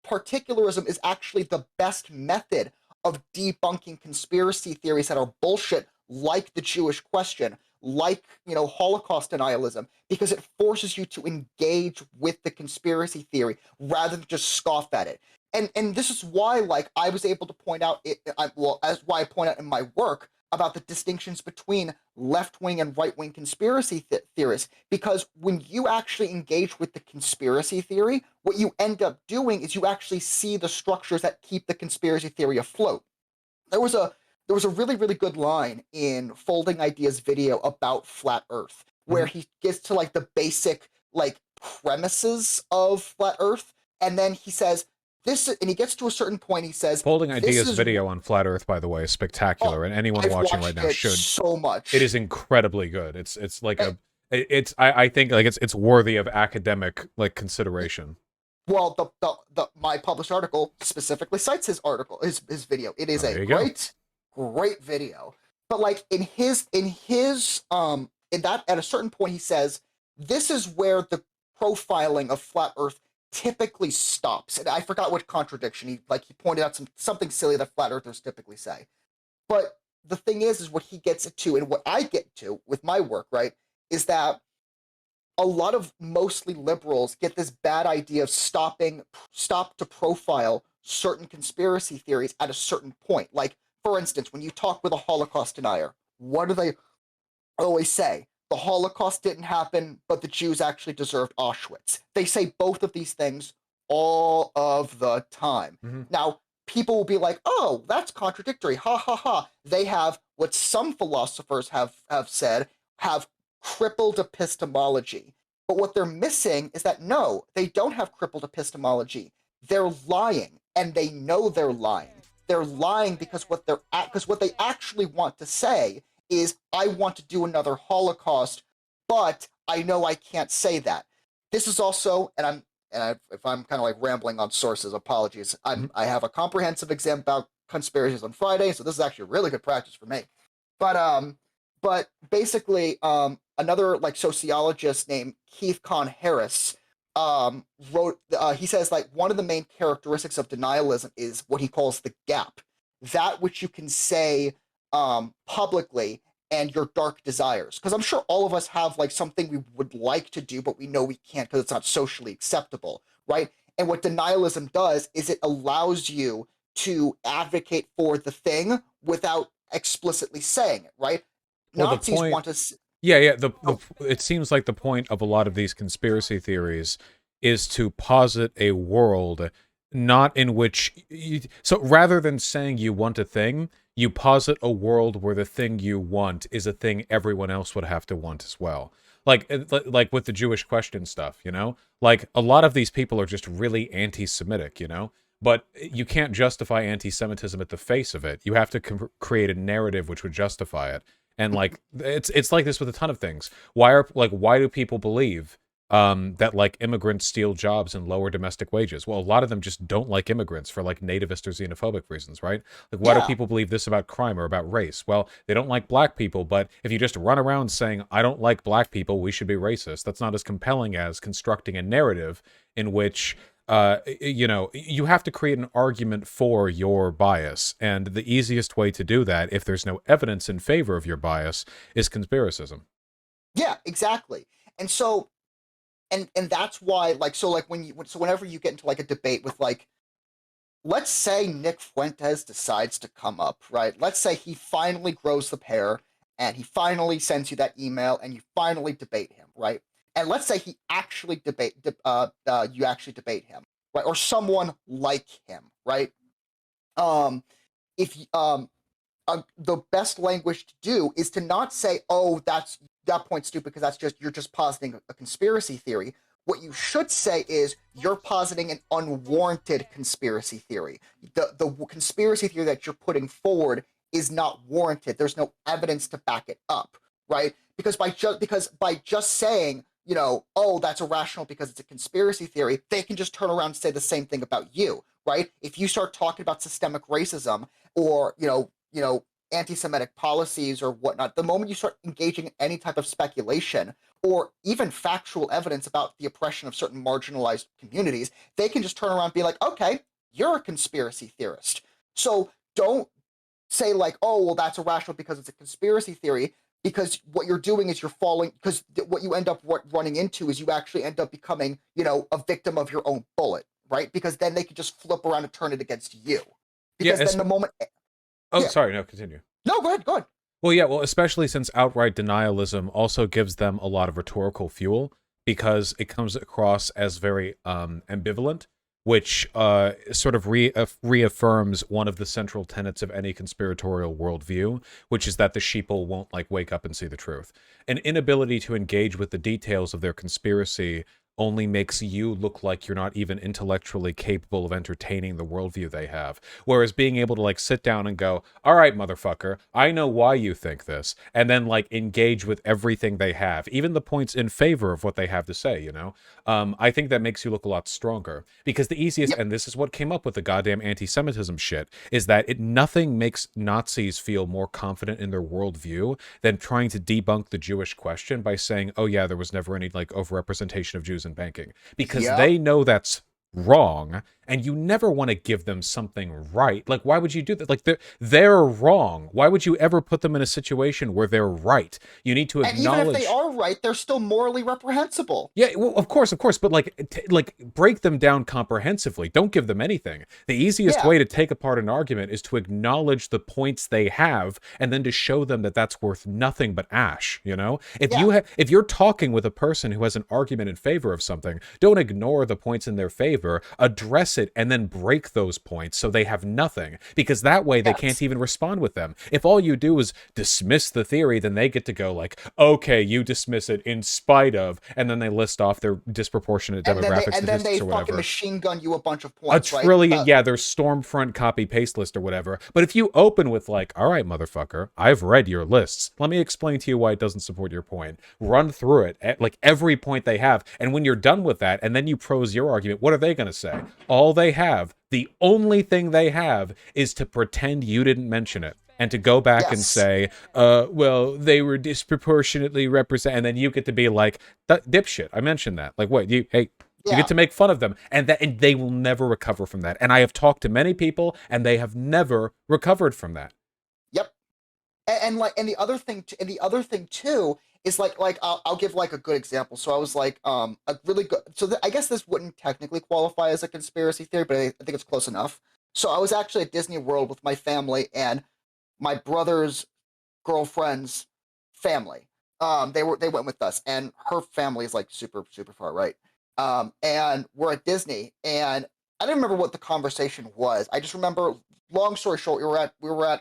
A: particularism is actually the best method of debunking conspiracy theories that are bullshit, like the Jewish question, like, Holocaust denialism, because it forces you to engage with the conspiracy theory rather than just scoff at it. And this is why, like, I was able to point out as why I point out in my work about the distinctions between left-wing and right-wing conspiracy theorists, because when you actually engage with the conspiracy theory, what you end up doing is you actually see the structures that keep the conspiracy theory afloat. There was a really really good line in Folding Ideas video about flat earth, where
B: Mhm.
A: he gets to like the basic like premises of flat earth, and then he says this, and he gets to a certain point, he says
B: Folding
A: this
B: Ideas
A: is
B: video on Flat Earth, by the way, is
A: oh,
B: spectacular, and anyone
A: I've
B: watching right
A: watched
B: now
A: it
B: should.
A: so
B: It
A: much.
B: is incredibly good. It's like
A: Eh,
B: I think like it's worthy of academic like consideration.
A: well, the my published article specifically cites his video. It is
B: Oh,
A: a
B: there you go.
A: great video. But like in that, at a certain point, he says this is where the profiling of flat Earth typically stops. And I forgot what contradiction he pointed out something silly that flat earthers typically say. But the thing is what he gets to, and what I get to with my work, right, is that a lot of mostly liberals get this bad idea of stop to profile certain conspiracy theories at a certain point. Like, for instance, when you talk with a Holocaust denier, what do they always say? The Holocaust didn't happen, but the Jews actually deserved Auschwitz. They say both of these things all of the time.
B: Hmm.
A: Now, people will be like, oh, that's contradictory. Ha ha ha. They have what some philosophers have said, have crippled epistemology. But what they're missing is that no, they don't have crippled epistemology. They're lying, and they know they're lying. They're lying because what they actually want to say is, I want to do another Holocaust, but I know I can't say that. This is also, if I'm kind of like rambling on sources, apologies.
B: Hmm.
A: I have a comprehensive exam about conspiracies on Friday, so this is actually really good practice for me. But basically, another like sociologist named Keith Kahn Harris, wrote he says like one of the main characteristics of denialism is what he calls the gap, that which you can say publicly and your dark desires, because I'm sure all of us have like something we would like to do but we know we can't because it's not socially acceptable, right? And what denialism does is it allows you to advocate for the thing without explicitly saying it, right?
B: Well, the
A: Nazis
B: point
A: want to
B: Yeah, yeah. The
A: oh,
B: it seems like the point of a lot of these conspiracy theories is to posit a world not in which so rather than saying you want a thing, you posit a world where the thing you want is a thing everyone else would have to want as well. Like with the Jewish question stuff, you know? Like a lot of these people are just really anti-Semitic, you know? But you can't justify anti-Semitism at the face of it. You have to create a narrative which would justify it. And like it's like this with a ton of things. Why do people believe that like immigrants steal jobs and lower domestic wages? Well, a lot of them just don't like immigrants for like nativist or xenophobic reasons, right? Like why do
A: yeah.
B: people believe this about crime or about race? Well, they don't like black people, but if you just run around saying I don't like black people, we should be racist, that's not as compelling as constructing a narrative in which you know, you have to create an argument for your bias, and the easiest way to do that, if there's no evidence in favor of your bias, is conspiracism.
A: Yeah, exactly. And so and that's why like so like when you so whenever you get into like a debate with like, let's say Nick Fuentes decides to come up, right? Let's say he finally grows the pair and he finally sends you that email and you finally debate him, right? And let's say he actually you actually debate him, right? Or someone like him, right? Um if the best language to do is to not say, "Oh, that point's stupid," because that's just you're just positing a conspiracy theory. What you should say is you're positing an unwarranted conspiracy theory. The conspiracy theory that you're putting forward is not warranted. There's no evidence to back it up, right? Because by just saying, "Oh, that's irrational because it's a conspiracy theory," they can just turn around and say the same thing about you, right? If you start talking about systemic racism or anti-Semitic policies or whatnot, the moment you start engaging in any type of speculation or even factual evidence about the oppression of certain marginalized communities, they can just turn around and be like, okay, you're a conspiracy theorist. So don't say like, oh, well, that's irrational because it's a conspiracy theory. Because what you're doing is you're falling. Because what you end up running into is you actually end up becoming, a victim of your own bullet, right? Because then they can just flip around and turn it against you.
B: Yeah.
A: Because then the moment,
B: Oh,
A: yeah,
B: sorry. No, continue.
A: no, go ahead, go ahead.
B: Well, yeah, well, especially since outright denialism also gives them a lot of rhetorical fuel because it comes across as very ambivalent, which sort of reaffirms one of the central tenets of any conspiratorial worldview, which is that the sheeple won't like wake up and see the truth. An inability to engage with the details of their conspiracy only makes you look like you're not even intellectually capable of entertaining the worldview they have. Whereas being able to like sit down and go, all right, motherfucker, I know why you think this, and then like engage with everything they have, even the points in favor of what they have to say, you know? I think that makes you look a lot stronger. Because the easiest,
A: Yep.
B: and this is what came up with the goddamn anti-Semitism shit, is that nothing makes Nazis feel more confident in their worldview than trying to debunk the Jewish question by saying, oh yeah, there was never any like overrepresentation of Jews in banking, because
A: Yep.
B: they know that's wrong, and you never want to give them something right. Like, why would you do that? Like, they're wrong. Why would you ever put them in a situation where they're right? You need to
A: And even if they
B: acknowledge.
A: are right, they're still morally reprehensible.
B: Yeah, well, of course, but like break them down comprehensively. Don't give them anything. The easiest
A: Yeah.
B: way to take apart an argument is to acknowledge the points they have, and then to show them that that's worth nothing but ash. You know,
A: Yeah.
B: if you're talking with a person who has an argument in favor of something, don't ignore the points in their favor. Address it, and then break those points so they have nothing. Because that way they can't
A: Yes.
B: even respond with them. If all you do is dismiss the theory, then they get to go like, okay, you dismiss it in spite of, and then they list off their disproportionate demographic
A: And then
B: statistics
A: they
B: or
A: fucking
B: whatever.
A: machine gun you a bunch of
B: A
A: points, right?
B: trillion, yeah, there's Stormfront copy paste list or whatever. But if you open with like, all right, motherfucker, I've read your lists. Let me explain to you why it doesn't support your point. Run through it at like every point they have. And when you're done with that, and then you prose your argument, what are they going to say? All they have, the only thing they have, is to pretend you didn't mention it. And to go back and
A: Yes.
B: say, well, they were disproportionately represented. And then you get to be like, dipshit, I mentioned that. Like, what? Hey, You get
A: Yeah.
B: to make fun of them, and they will never recover from that. And I have talked to many people, and they have never recovered from that.
A: Yep. And like, and the other thing too is like I'll give like a good example. So I was like a really good. So I guess this wouldn't technically qualify as a conspiracy theory, but I think it's close enough. So I was actually at Disney World with my family and my brother's girlfriend's family. They went with us, and her family is like super far right. And we're at Disney, and I didn't remember what the conversation was. I just remember, long story short, we were at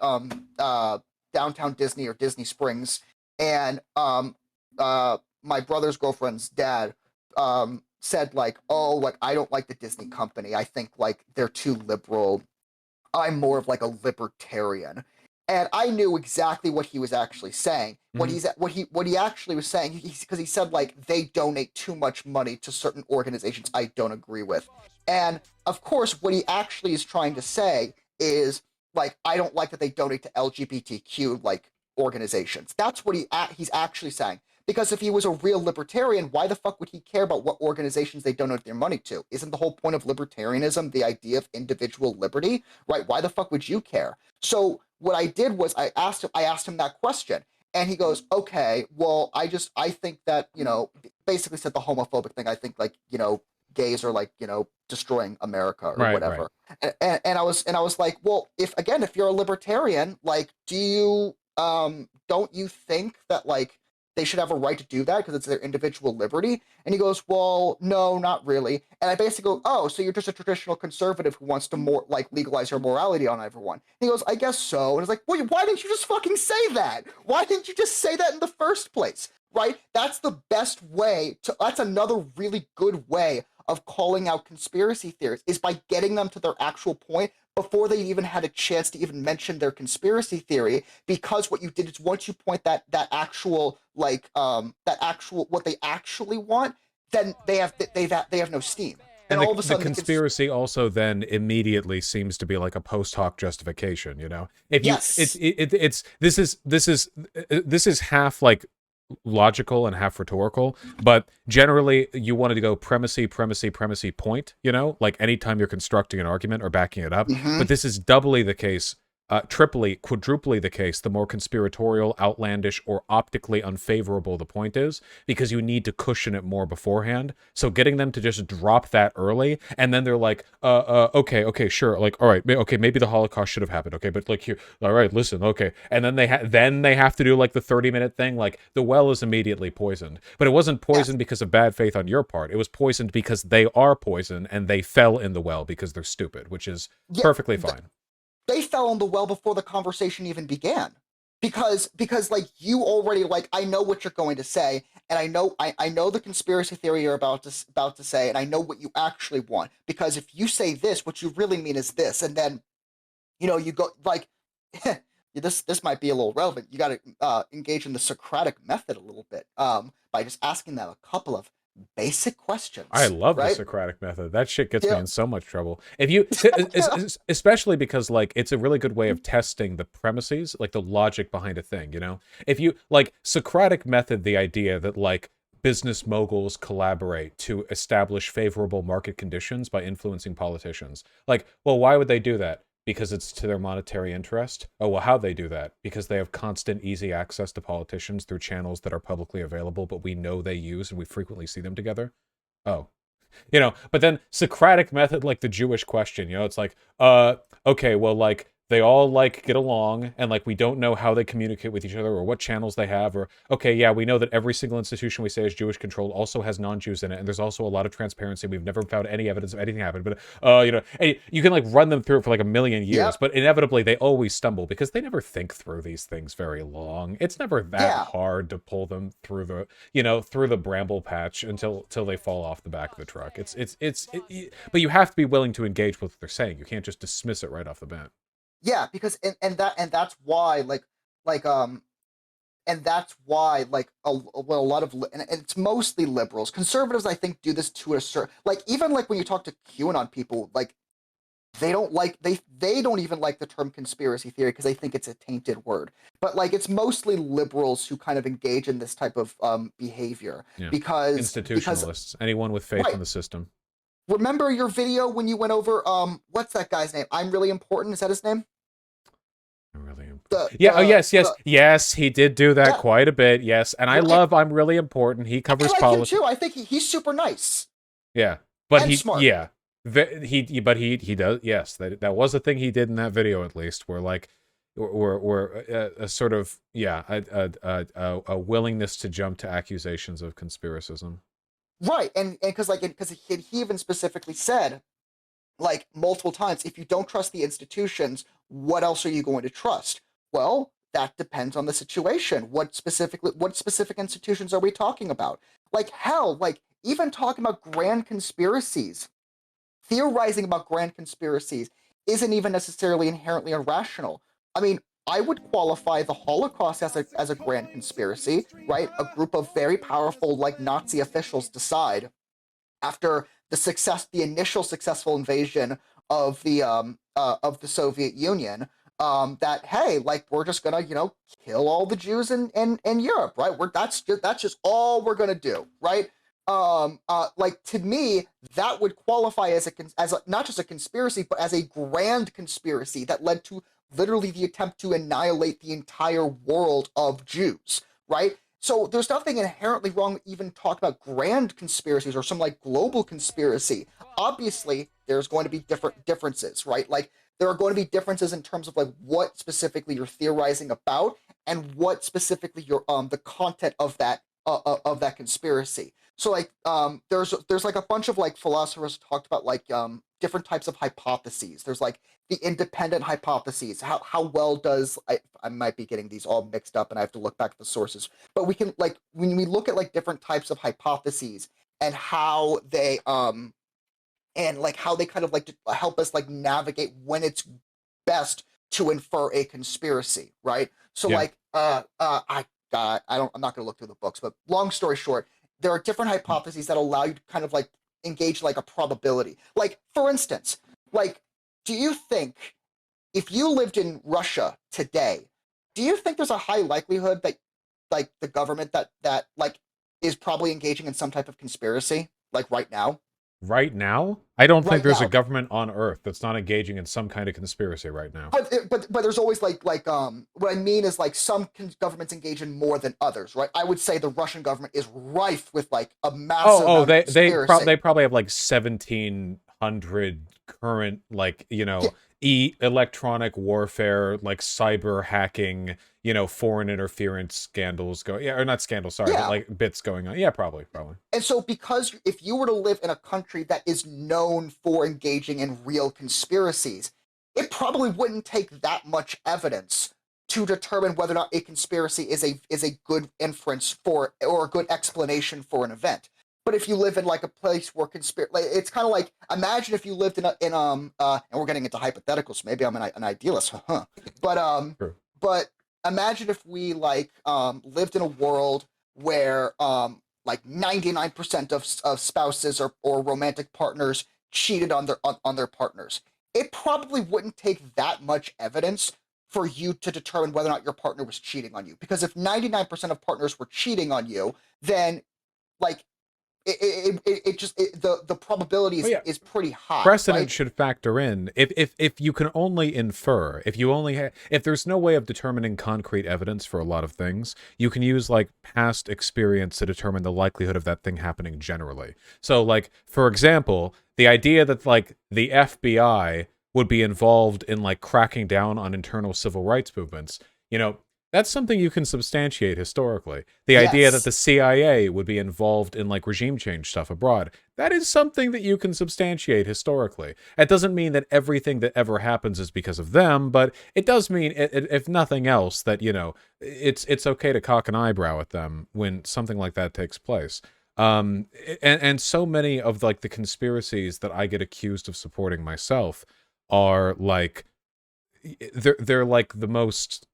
A: downtown Disney or Disney Springs, and my brother's girlfriend's dad said like, oh, like I don't like the Disney company. I think like they're too liberal. I'm more of like a libertarian. And I knew exactly what he was actually saying.
B: Mhm.
A: What he actually was saying, because he said like they donate too much money to certain organizations I don't agree with. And of course, what he actually is trying to say is like I don't like that they donate to LGBTQ like organizations. That's what he's actually saying. Because if he was a real libertarian, why the fuck would he care about what organizations they donate their money to? Isn't the whole point of libertarianism the idea of individual liberty? Right? Why the fuck would you care? So what I did was I asked him that question, and he goes, okay, well, I think that, basically said the homophobic thing. I think like, gays are like, destroying America or
B: Right, right.
A: whatever. And I was like, well, if you're a libertarian, like, don't you think that like they should have a right to do that because it's their individual liberty? And he goes, well, no, not really. And I basically go, oh, so you're just a traditional conservative who wants to more like legalize your morality on everyone. And he goes, I guess so. And it's like, well, why didn't you just fucking say that? Why didn't you just say that in the first place? Right? That's the best way to, that's another really good way of calling out conspiracy theories is by getting them to their actual point before they even had a chance to even mention their conspiracy theory, because what you did is once you point that actual like that actual what they actually want, then they have no steam. And
B: And
A: all of a
B: the
A: sudden
B: conspiracy also then immediately seems to be like a post hoc justification. If you
A: yes.
B: it's this is half like logical and half rhetorical, but generally you wanted to go premise point, like anytime you're constructing an argument or backing it up.
A: Mm-hmm.
B: But this is doubly the case, triply, quadruply the case, the more conspiratorial, outlandish, or optically unfavorable the point is, because you need to cushion it more beforehand. So getting them to just drop that early, and then they're like, okay, sure, like, all right, okay, maybe the Holocaust should have happened, okay, but like here, all right, listen, okay, and then they have to do like the 30-minute thing, like the well is immediately poisoned, but it wasn't
A: Yes.
B: poisoned because of bad faith on your part. It was poisoned because they are poison and they fell in the well because they're stupid, which is
A: Yeah.
B: perfectly fine.
A: They fell in the well before the conversation even began, because like you already like I know what you're going to say, and I know the conspiracy theory you're about to say, and I know what you actually want, because if you say this, what you really mean is this. And then you go like this might be a little relevant. You got to engage in the Socratic method a little bit, by just asking them a couple of basic
B: I
A: questions,
B: love the
A: right?
B: Socratic method. That shit gets me
A: Yeah.
B: in so much trouble. If you,
A: Yeah.
B: especially because like it's a really good way of testing the premises, like the logic behind a thing. If you like Socratic method, the idea that like business moguls collaborate to establish favorable market conditions by influencing politicians. Like, well, why would they do that? Because it's to their monetary interest. Oh, well, how they do that? Because they have constant, easy access to politicians through channels that are publicly available, but we know they use and we frequently see them together. Oh, but then Socratic method, like the Jewish question, it's like, okay, well, like they all like get along, and like we don't know how they communicate with each other or what channels they have, or okay, yeah, we know that every single institution we say is Jewish controlled also has non-Jews in it, and there's also a lot of transparency. We've never found any evidence of anything happened, but and you can like run them through it for like a million years,
A: Yep.
B: but inevitably they always stumble because they never think through these things very long. It's never that
A: Yeah.
B: hard to pull them through through the bramble patch until they fall off the back of the truck. But you have to be willing to engage with what they're saying. You can't just dismiss it right off the bat.
A: Yeah, because and that's why like and that's why like well, a lot of and it's mostly liberals. Conservatives I think do this to a certain, like even like when you talk to QAnon people, like they don't like they don't even like the term conspiracy theory because they think it's a tainted word. But like it's mostly liberals who kind of engage in this type of behavior
B: Yeah.
A: because
B: Institutionalists. Anyone with faith in
A: right.
B: the system.
A: Remember your video when you went over what's that guy's name? I'm really important. Is that his name?
B: Really important.
A: The
B: Yeah, oh
A: the
B: yes, yes.
A: the
B: Yes, he did do that
A: yeah
B: quite a bit, yes. And I
A: right.
B: love I'm Really Important. He
A: I
B: covers
A: like him
B: politics.
A: too. I think he's super nice
B: Yeah. But
A: and smart.
B: but he does, yes, that was a thing he did in that video, at least, where like a sort of, yeah, a willingness to jump to accusations of conspiracism.
A: Right, and because he even specifically said like multiple times, if you don't trust the institutions, what else are you going to trust? Well, that depends on the situation. What specific institutions are we talking about? Like hell, like even talking about grand conspiracies, theorizing about grand conspiracies isn't even necessarily inherently irrational. I mean, I would qualify the Holocaust as a grand conspiracy, right? A group of very powerful like Nazi officials decide after the initial successful invasion of the Soviet Union, that hey, like we're just gonna kill all the Jews in Europe, right? That's just all we're gonna do, right? Like to me, that would qualify as not just a conspiracy, but as a grand conspiracy that led to literally the attempt to annihilate the entire world of Jews, right? So there's nothing inherently wrong with even talking about grand conspiracies or some like global conspiracy. Obviously, there's going to be differences, right? Like there are going to be differences in terms of like what specifically you're theorizing about and what specifically your the content of that conspiracy. So like there's like a bunch of like philosophers talked about like different types of hypotheses. There's like the independent hypotheses. How well does I might be getting these all mixed up and I have to look back at the sources. But we can like when we look at like different types of hypotheses and how they kind of like help us like navigate when it's best to infer a conspiracy, right? So
B: Yeah.
A: like I'm not gonna look through the books, but long story short, there are different hypotheses that allow you to kind of like engage like a probability. Like for instance, like do you think if you lived in Russia today, do you think there's a high likelihood that like the government that like is probably engaging in some type of conspiracy like right now?
B: Right now, I don't think
A: Right
B: there's a
A: now.
B: government on Earth that's not engaging in some kind of conspiracy right now.
A: But there's always what I mean is like some governments engage in more than others, right? I would say the Russian government is rife with like a massive
B: Oh,
A: amount of
B: they
A: conspiracy.
B: probably have like 1,700 current, like,
A: Yeah,
B: electronic warfare, like cyber hacking, foreign interference scandals going. Yeah, or not scandals, sorry, but
A: yeah.
B: like bits going on. Yeah, probably.
A: And so because if you were to live in a country that is known for engaging in real conspiracies, it probably wouldn't take that much evidence to determine whether or not a conspiracy is a good inference for or a good explanation for an event. But if you live in like a place where like, it's kind of like imagine if you lived and we're getting into hypotheticals, so maybe I'm an idealist, huh? But
B: True.
A: but imagine if we like lived in a world where like 99% of spouses or romantic partners cheated on their partners. It probably wouldn't take that much evidence for you to determine whether or not your partner was cheating on you. Because if 99% of partners were cheating on you, then like the probability
B: Oh yeah,
A: is pretty high,
B: precedent
A: right?
B: should factor in. If you can only infer, if there's no way of determining concrete evidence for a lot of things, you can use like past experience to determine the likelihood of that thing happening generally. So like, for example, the idea that like the FBI would be involved in like cracking down on internal civil rights movements, that's something you can substantiate historically. The idea that
A: Yes.
B: the CIA would be involved in like regime change stuff abroad, that is something that you can substantiate historically. It doesn't mean that everything that ever happens is because of them, but it does mean, if nothing else, that it's okay to cock an eyebrow at them when something like that takes place. And so many of like the conspiracies that I get accused of supporting myself are like they're like the most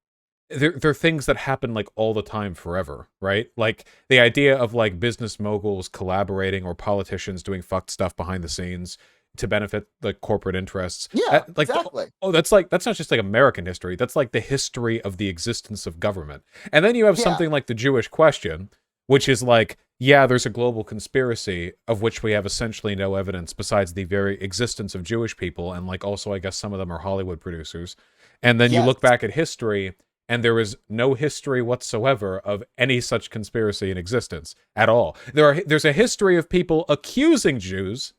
B: they're things that happen like all the time forever, right? Like the idea of like business moguls collaborating or politicians doing fucked stuff behind the scenes. to benefit the corporate interests.
A: Yeah, exactly.
B: That's not just like American history. That's like the history of the existence of government. And then you have
A: Yeah.
B: something like the Jewish question, which is like, yeah, there's a global conspiracy of which we have essentially no evidence besides the very existence of Jewish people, and like also I guess some of them are Hollywood producers. And then you
A: Yes.
B: look back at history, and there is no history whatsoever of any such conspiracy in existence at all. There's a history of people accusing Jews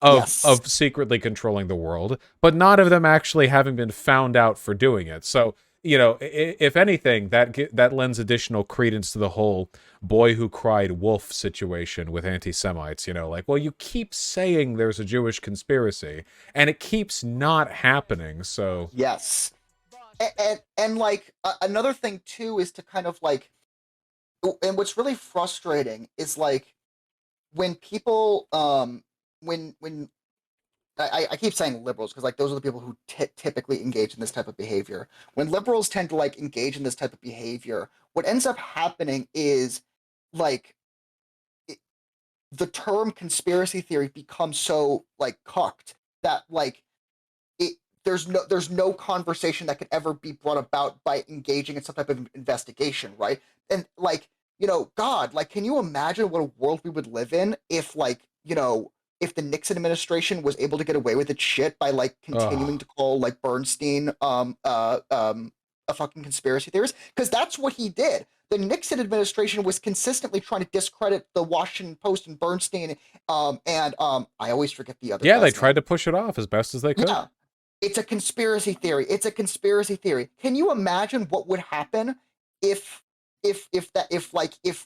A: Yes.
B: of secretly controlling the world, but not of them actually having been found out for doing it. So, if anything, that lends additional credence to the whole boy who cried wolf situation with anti-Semites. Like, well, you keep saying there's a Jewish conspiracy, and it keeps not happening. So,
A: Yes. And like another thing too is to kind of like, and what's really frustrating is like when people when I keep saying liberals because like those are the people who typically engage in this type of behavior. When liberals tend to like engage in this type of behavior, what ends up happening is like it, the term conspiracy theory becomes so like cucked that like it there's no conversation that could ever be brought about by engaging in some type of investigation, right? And like, God, like, can you imagine what a world we would live in if like, if the Nixon administration was able to get away with its shit by like continuing
B: ugh.
A: to call like Bernstein a fucking conspiracy theorist? Because that's what he did. The Nixon administration was consistently trying to discredit the Washington Post and Bernstein, and I always forget the other
B: Yeah, they
A: guy's
B: tried
A: name.
B: to push it off as best as they could.
A: Yeah, it's a conspiracy theory. It's a conspiracy theory. Can you imagine what would happen if if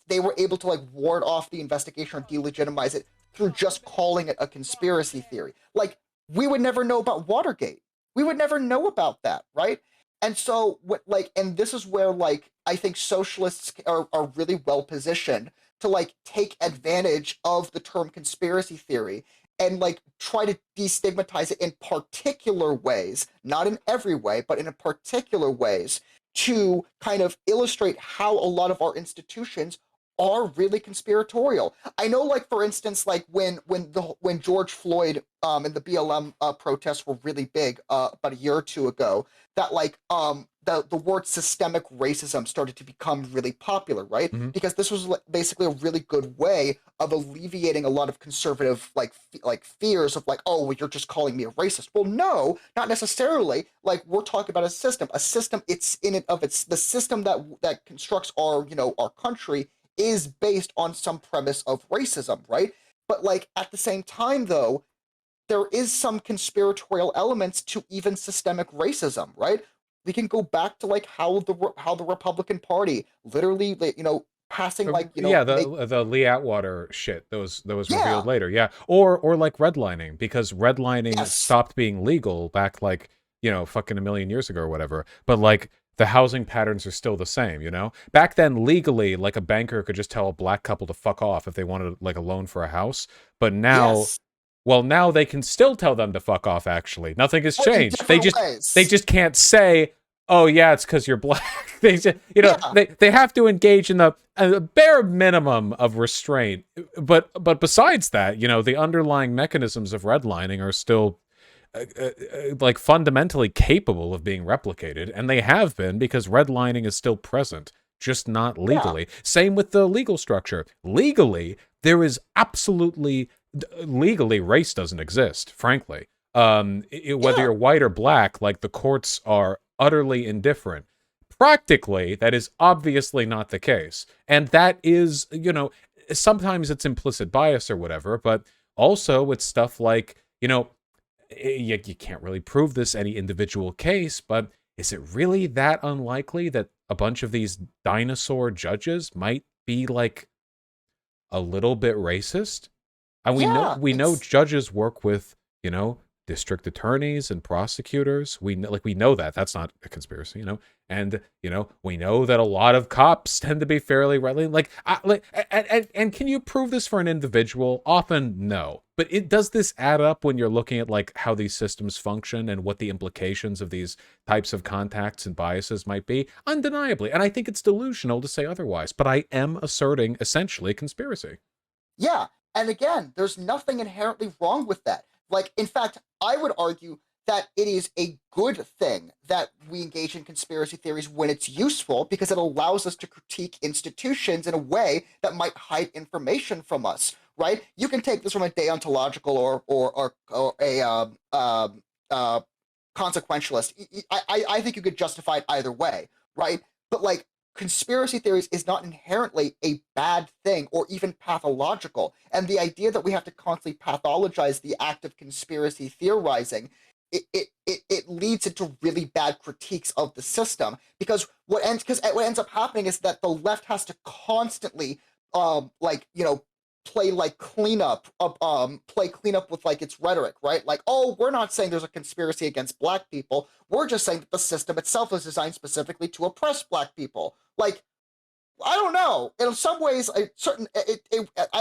A: they were able to like ward off the investigation or delegitimize it through just calling it a conspiracy theory? Like we would never know about Watergate. We would never know about that, right? And so what like and this is where like I think socialists are really well positioned to like take advantage of the term conspiracy theory and like try to destigmatize it in particular ways, not in every way, but in particular ways to kind of illustrate how a lot of our institutions are really conspiratorial. I know, like for instance, like when George Floyd and the BLM protests were really big about a year or two ago, that like the word systemic racism started to become really popular, right?
B: Hmm.
A: Because this was basically a really good way of alleviating a lot of conservative like fears of like, oh, well, you're just calling me a racist. Well, no, not necessarily. Like we're talking about a system. A system, it's in and of it's the system that constructs our our country is based on some premise of racism, right? But like at the same time, though, there is some conspiratorial elements to even systemic racism, right? We can go back to like how the Republican Party literally, like, passing like
B: Yeah,
A: make
B: the Lee Atwater shit that was revealed
A: yeah,
B: later. Yeah, or like redlining, because redlining
A: yes,
B: stopped being legal back like fucking a million years ago or whatever. But like the housing patterns are still the same. Back then legally, like a banker could just tell a black couple to fuck off if they wanted like a loan for a house. But now,
A: yes,
B: well, now they can still tell them to fuck off. Actually, nothing has
A: but in
B: changed. They
A: different
B: just they
A: ways.
B: just can't say, "Oh yeah, it's because you're black." They just,
A: Yeah,
B: they have to engage in the bare minimum of restraint. But besides that, the underlying mechanisms of redlining are still like fundamentally capable of being replicated, and they have been because redlining is still present, just not
A: yeah,
B: legally. Same with the legal structure. Legally, there is absolutely legally race doesn't exist, frankly. Whether
A: yeah,
B: you're white or black, like the courts are utterly indifferent. Practically, that is obviously not the case. And that is, sometimes it's implicit bias or whatever, but also it's stuff like, you can't really prove this any individual case, but is it really that unlikely that a bunch of these dinosaur judges might be like a little bit racist? And we know
A: yeah.
B: we know
A: It's
B: judges work with, district attorneys and prosecutors. We know that that's not a conspiracy, and we know that a lot of cops tend to be fairly rightly and can you prove this for an individual? Often no. But it does this add up when you're looking at like how these systems function and what the implications of these types of contacts and biases might be? Undeniably. And I think it's delusional to say otherwise, but I am asserting essentially conspiracy.
A: Yeah, and again, there's nothing inherently wrong with that. Like, in fact, I would argue that it is a good thing that we engage in conspiracy theories when it's useful because it allows us to critique institutions in a way that might hide information from us, right? You can take this from a deontological or a consequentialist. I think you could justify it either way, right? But like conspiracy theories is not inherently a bad thing or even pathological. And the idea that we have to constantly pathologize the act of conspiracy theorizing, it leads into really bad critiques of the system because what ends up happening is that the left has to constantly like play cleanup with like its rhetoric, right? Like, oh, we're not saying there's a conspiracy against black people. We're just saying that the system itself is designed specifically to oppress black people. Like, I don't know. In some ways, I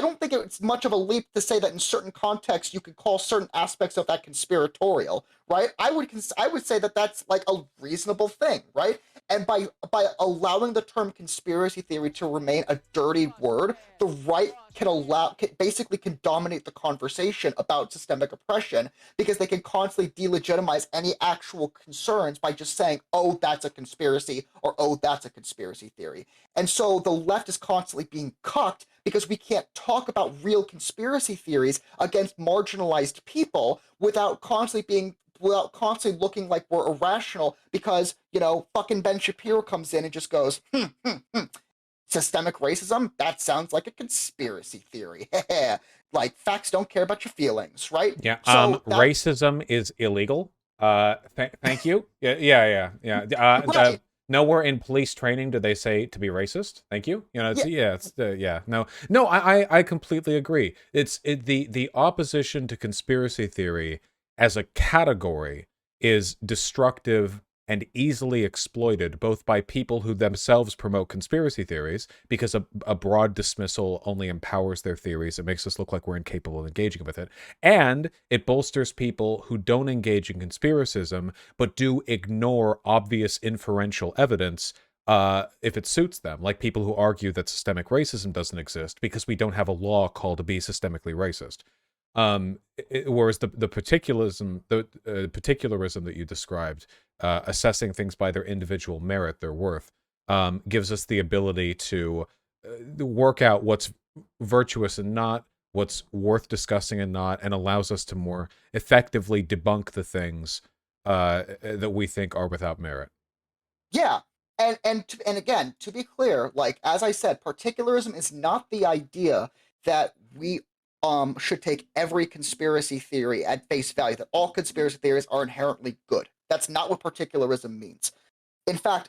A: don't think it's much of a leap to say that in certain contexts you could call certain aspects of that conspiratorial, right? I would say that that's like a reasonable thing, right? And by allowing the term conspiracy theory to remain a dirty word, the right basically can dominate the conversation about systemic oppression because they can constantly delegitimize any actual concerns by just saying, "Oh, that's a conspiracy," or "Oh, that's a conspiracy theory." And so the left is constantly being cucked because we can't talk about real conspiracy theories against marginalized people without constantly looking like we're irrational because, fucking Ben Shapiro comes in and just goes, systemic racism? That sounds like a conspiracy theory. Like facts don't care about your feelings, right?
B: Yeah.
A: So that
B: Racism is illegal. Thank you. Yeah.
A: right.
B: Nowhere in police training do they say to be racist. Thank you.
A: Yeah,
B: Yeah. No. I completely agree. The opposition to conspiracy theory as a category is destructive and easily exploited both by people who themselves promote conspiracy theories because a broad dismissal only empowers their theories. It makes us look like we're incapable of engaging with it, and it bolsters people who don't engage in conspiracism but do ignore obvious inferential evidence if it suits them, like people who argue that systemic racism doesn't exist because we don't have a law called to be systemically racist. Whereas the particularism that you described, assessing things by their individual merit, their worth, gives us the ability to work out what's virtuous and not, what's worth discussing and not, and allows us to more effectively debunk the things that we think are without merit.
A: yeah. And again, to be clear, like as I said, particularism is not the idea that we should take every conspiracy theory at face value, that all conspiracy theories are inherently good. That's not what particularism means. In fact,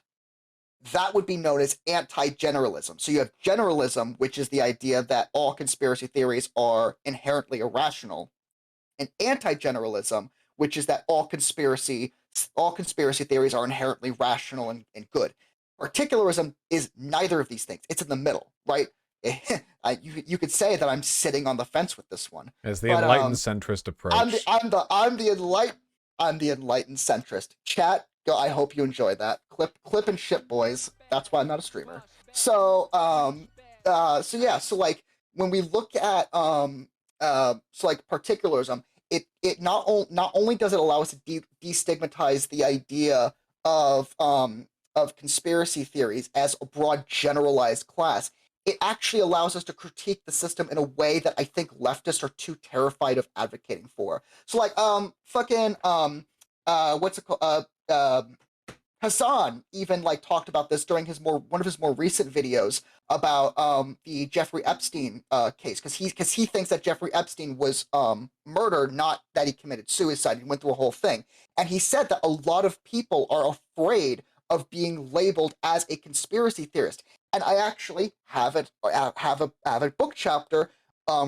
A: that would be known as anti-generalism. So you have generalism, which is the idea that all conspiracy theories are inherently irrational, and anti-generalism, which is that all conspiracy theories are inherently rational and good. Particularism is neither of these things. It's in the middle, right? You could say that I'm sitting on the fence with this one,
B: As the
A: but
B: enlightened centrist
A: I'm the
B: approach.
A: enlightened centrist. Chat, go. I hope you enjoy that clip and shit, boys. That's why I'm not a streamer. So so yeah, so like when we look at so like particularism, it not only does it allow us to destigmatize the idea of conspiracy theories as a broad generalized class, it actually allows us to critique the system in a way that I think leftists are too terrified of advocating for. So like fucking what's it called Hassan even like talked about this during his more one of his more recent videos about the Jeffrey Epstein case because he thinks that Jeffrey Epstein was murdered, not that he committed suicide. He went through a whole thing, and he said that a lot of people are afraid of being labeled as a conspiracy theorist. And I actually have a book chapter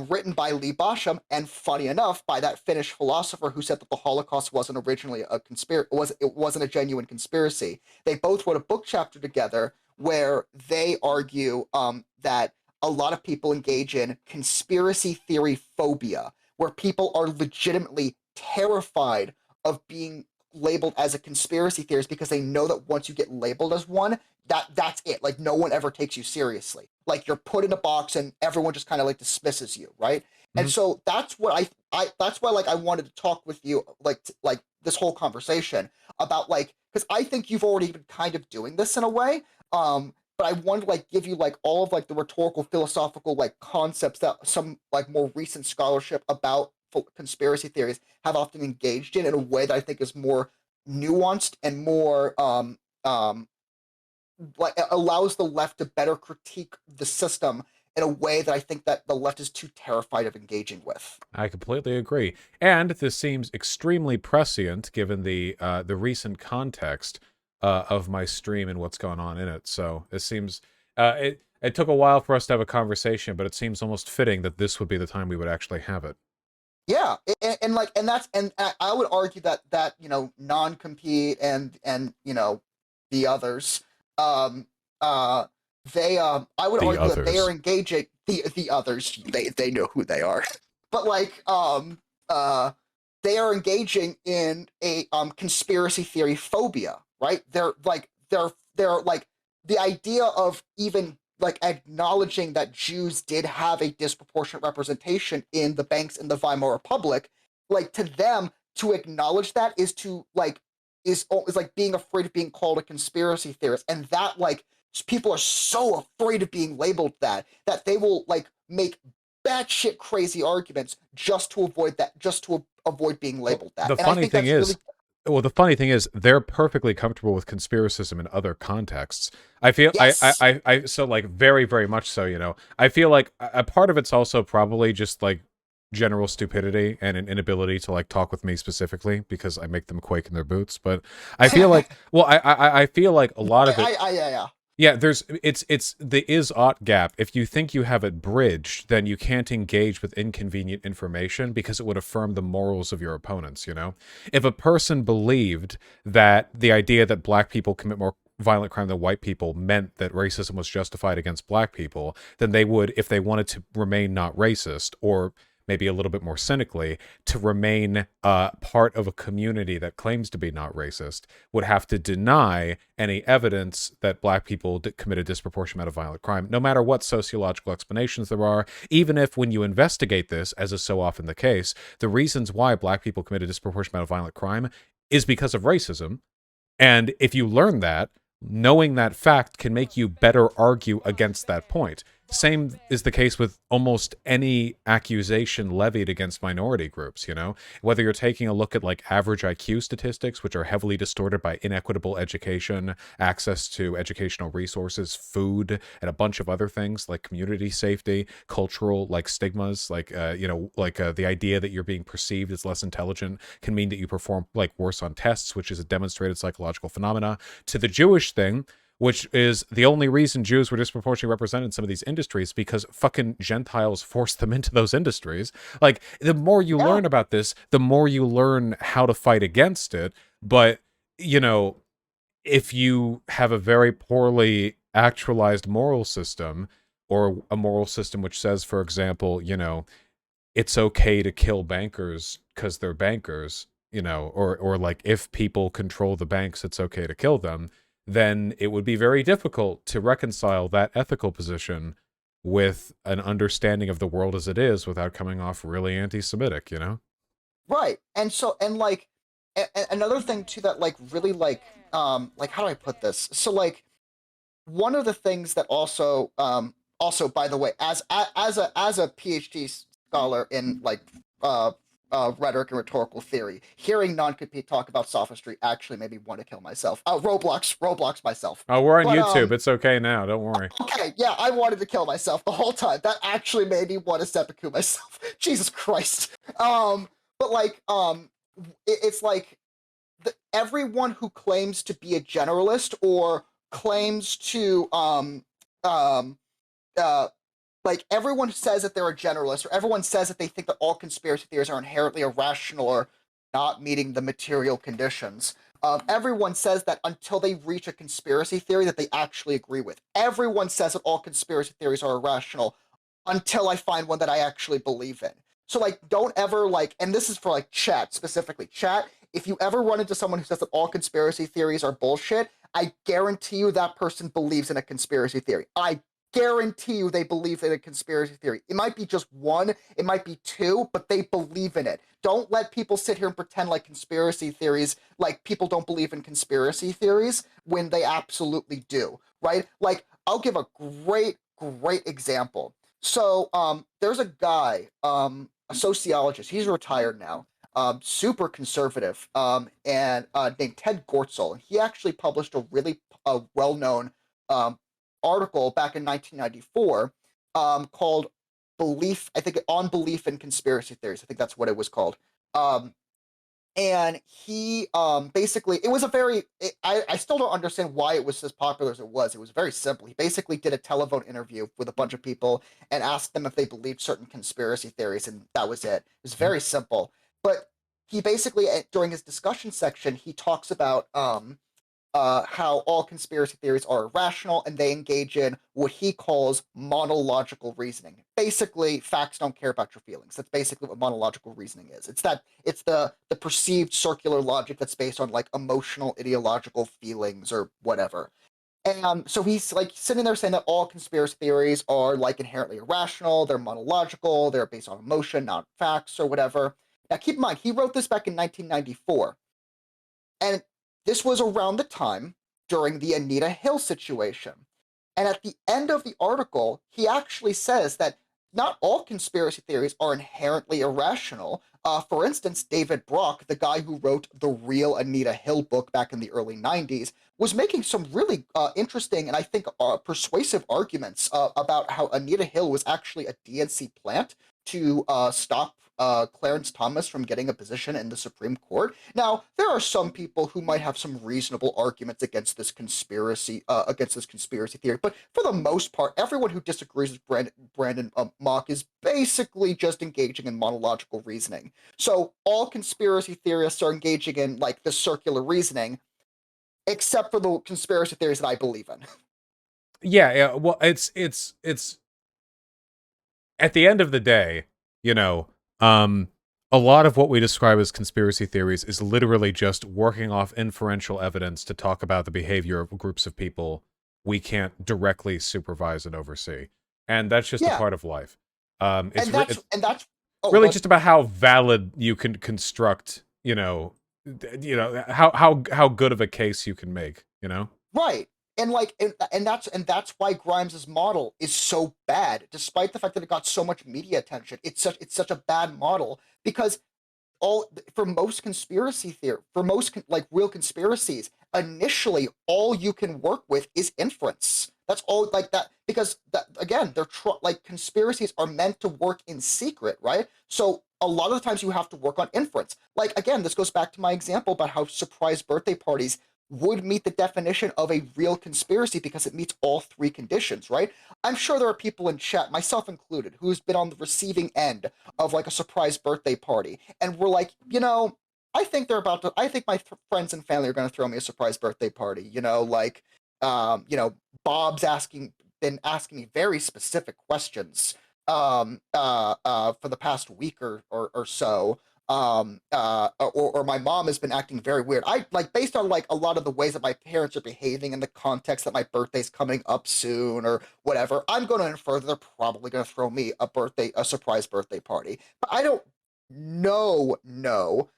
A: written by Lee Basham, and funny enough, by that Finnish philosopher who said that the Holocaust wasn't originally a conspiracy, it wasn't a genuine conspiracy. They both wrote a book chapter together where they argue that a lot of people engage in conspiracy theory phobia, where people are legitimately terrified of being labeled as a conspiracy theorist because they know that once you get labeled as one, that's it. Like no one ever takes you seriously. Like you're put in a box and everyone just kind of like dismisses you, right? And
B: Mhm.
A: so that's what I that's why like I wanted to talk with you like this whole conversation about like because I think you've already been kind of doing this in a way. But I wanted to like give you like all of like the rhetorical philosophical like concepts that some like more recent scholarship about conspiracy theories have often engaged in a way that I think is more nuanced and more like allows the left to better critique the system in a way that I think that the left is too terrified of engaging with.
B: I completely agree. And this seems extremely prescient given the recent context of my stream and what's going on in it. So it seems it took a while for us to have a conversation, but it seems almost fitting that this would be the time we would actually have it.
A: Yeah, and like and that's and I would argue that non-compete and the others um uh they I would
B: The
A: argue that they are
B: others.
A: engaging the others they know who they are. But like uh they are engaging in a conspiracy theory phobia, right? They're like the idea of even like acknowledging that Jews did have a disproportionate representation in the banks in the Weimar Republic, like to them to acknowledge that is to like is like being afraid of being called a conspiracy theorist, and that like people are so afraid of being labeled that they will like make batshit crazy arguments just to avoid that, just to avoid being
B: Well,
A: labeled that, and I think
B: the funny thing is, they're perfectly comfortable with conspiracism in other contexts. I feel,
A: yes.
B: so like very, very much so. I feel like a part of it's also probably just like general stupidity and an inability to like talk with me specifically because I make them quake in their boots. But I feel like, well, I feel like a lot of it.
A: Yeah.
B: Yeah, it's the is-ought gap. If you think you have it bridged, then you can't engage with inconvenient information because it would affirm the morals of your opponents. If a person believed that the idea that black people commit more violent crime than white people meant that racism was justified against black people, then they would, if they wanted to remain not racist, or maybe a little bit more cynically, to remain part of a community that claims to be not racist, would have to deny any evidence that black people commit a disproportionate amount of violent crime, no matter what sociological explanations there are, even if when you investigate this, as is so often the case, the reasons why black people commit a disproportionate amount of violent crime is because of racism. And if you learn that, knowing that fact can make you better argue against that point. Same is the case with almost any accusation levied against minority groups. Whether you're taking a look at like average IQ statistics, which are heavily distorted by inequitable education, access to educational resources, food, and a bunch of other things like community safety, cultural like stigmas, like the idea that you're being perceived as less intelligent can mean that you perform like worse on tests, which is a demonstrated psychological phenomena, to the Jewish thing, which is the only reason Jews were disproportionately represented in some of these industries because fucking Gentiles forced them into those industries. Like, the more you
A: Yeah.
B: learn about this, the more you learn how to fight against it. But, you know, if you have a very poorly actualized moral system, or a moral system which says, for example, it's okay to kill bankers because they're bankers, or like if people control the banks, it's okay to kill them, then it would be very difficult to reconcile that ethical position with an understanding of the world as it is without coming off really anti-Semitic.
A: Right. And so and like another thing too that like really like how do I put this? So like one of the things that also by the way as a PhD scholar in like uh rhetoric and rhetorical theory, hearing non-compete talk about sophistry actually made me want to kill myself. Roblox myself.
B: Oh, we're on
A: But
B: YouTube. It's okay now. Don't worry.
A: okay, yeah, I wanted to kill myself the whole time. That actually made me want to seppuku myself. Jesus Christ. But like it's like everyone who claims to be a generalist or claims to um uh like everyone says that they're a generalist, or everyone says that they think that all conspiracy theories are inherently irrational or not meeting the material conditions. Everyone says that until they reach a conspiracy theory that they actually agree with. Everyone says that all conspiracy theories are irrational until I find one that I actually believe in. So like don't ever like, and this is for like chat specifically. Chat, if you ever run into someone who says that all conspiracy theories are bullshit, I guarantee you that person believes in a conspiracy theory. I guarantee you they believe in a conspiracy theory. It might be just one, it might be two, but they believe in it. Don't let people sit here and pretend like conspiracy theories, like people don't believe in conspiracy theories when they absolutely do, right? Like, I'll give a great example. So, there's a guy, a sociologist, he's retired now, super conservative, and named Ted Gortzel. He actually published a really well-known um, article back in 1994 called "Belief." I think on belief in conspiracy theories. I think that's what it was called. Um, and he basically it was a very I still don't understand why it was as popular as it was. It was very simple. He basically did a telephone interview with a bunch of people and asked them if they believed certain conspiracy theories, and that was it. It was very simple. But he basically during his discussion section he talks about how all conspiracy theories are irrational and they engage in what he calls monological reasoning. Basically, facts don't care about your feelings. That's basically what monological reasoning is. It's the perceived circular logic that's based on like emotional, ideological feelings or whatever. And so he's like sitting there saying that all conspiracy theories are like inherently irrational, they're monological, they're based on emotion, not facts or whatever. Now keep in mind, he wrote this back in 1994. And this was around the time during the Anita Hill situation. And at the end of the article, he actually says that not all conspiracy theories are inherently irrational. For instance, David Brock, the guy who wrote the real Anita Hill book back in the early 90s, was making some really interesting and I think persuasive arguments about how Anita Hill was actually a DNC plant to stop Clarence Thomas from getting a position in the Supreme Court. Now, there are some people who might have some reasonable arguments against this conspiracy theory, but for the most part, everyone who disagrees with Brandon Mock is basically just engaging in monological reasoning. So all conspiracy theorists are engaging in like the circular reasoning, except for the conspiracy theories that I believe in.
B: Yeah. Well, it's at the end of the day, you know, a lot of what we describe as conspiracy theories is literally just working off inferential evidence to talk about the behavior of groups of people we can't directly supervise and oversee, and that's just a
A: Yeah,
B: part of life.
A: and that's oh,
B: Really
A: but
B: just about how valid you can construct, how good of a case you can make, you know?
A: right. And that's why Grimes's model is so bad, despite the fact that it got so much media attention. It's such a bad model because all for most conspiracy theory for most like real conspiracies initially all you can work with is inference. That's all like that because that again like conspiracies are meant to work in secret, right? So a lot of the times you have to work on inference. Like again, this goes back to my example about how surprise birthday parties would meet the definition of a real conspiracy because it meets all three conditions, right? I'm sure there are people in chat, myself included, who's been on the receiving end of like a surprise birthday party and we're like, I think my friends and family are going to throw me a surprise birthday party, like Bob's been asking me very specific questions for the past week or so. Or my mom has been acting very weird. I like based on like a lot of the ways that my parents are behaving in the context that my birthday's coming up soon or whatever. I'm going to infer that they're probably going to throw me a surprise birthday party. But I don't know. No.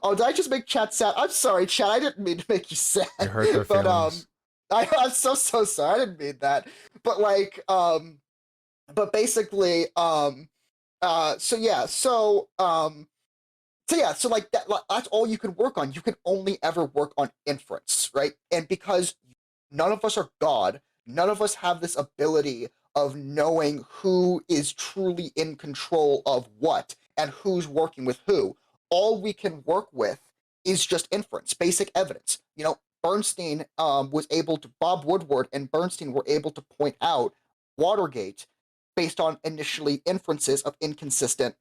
A: Oh, did I just make chat sad? I'm sorry, chat. I didn't mean to make you sad.
B: You hurt their
A: But
B: feelings.
A: I'm so sorry. I didn't mean that. But like but basically so yeah so yeah, so like that, like, that's all you can work on. You can only ever work on inference, right? And because none of us are God, none of us have this ability of knowing who is truly in control of what and who's working with who. All we can work with is just inference, basic evidence. Bernstein was able to Bob Woodward and Bernstein were able to point out Watergate based on initially inferences of inconsistent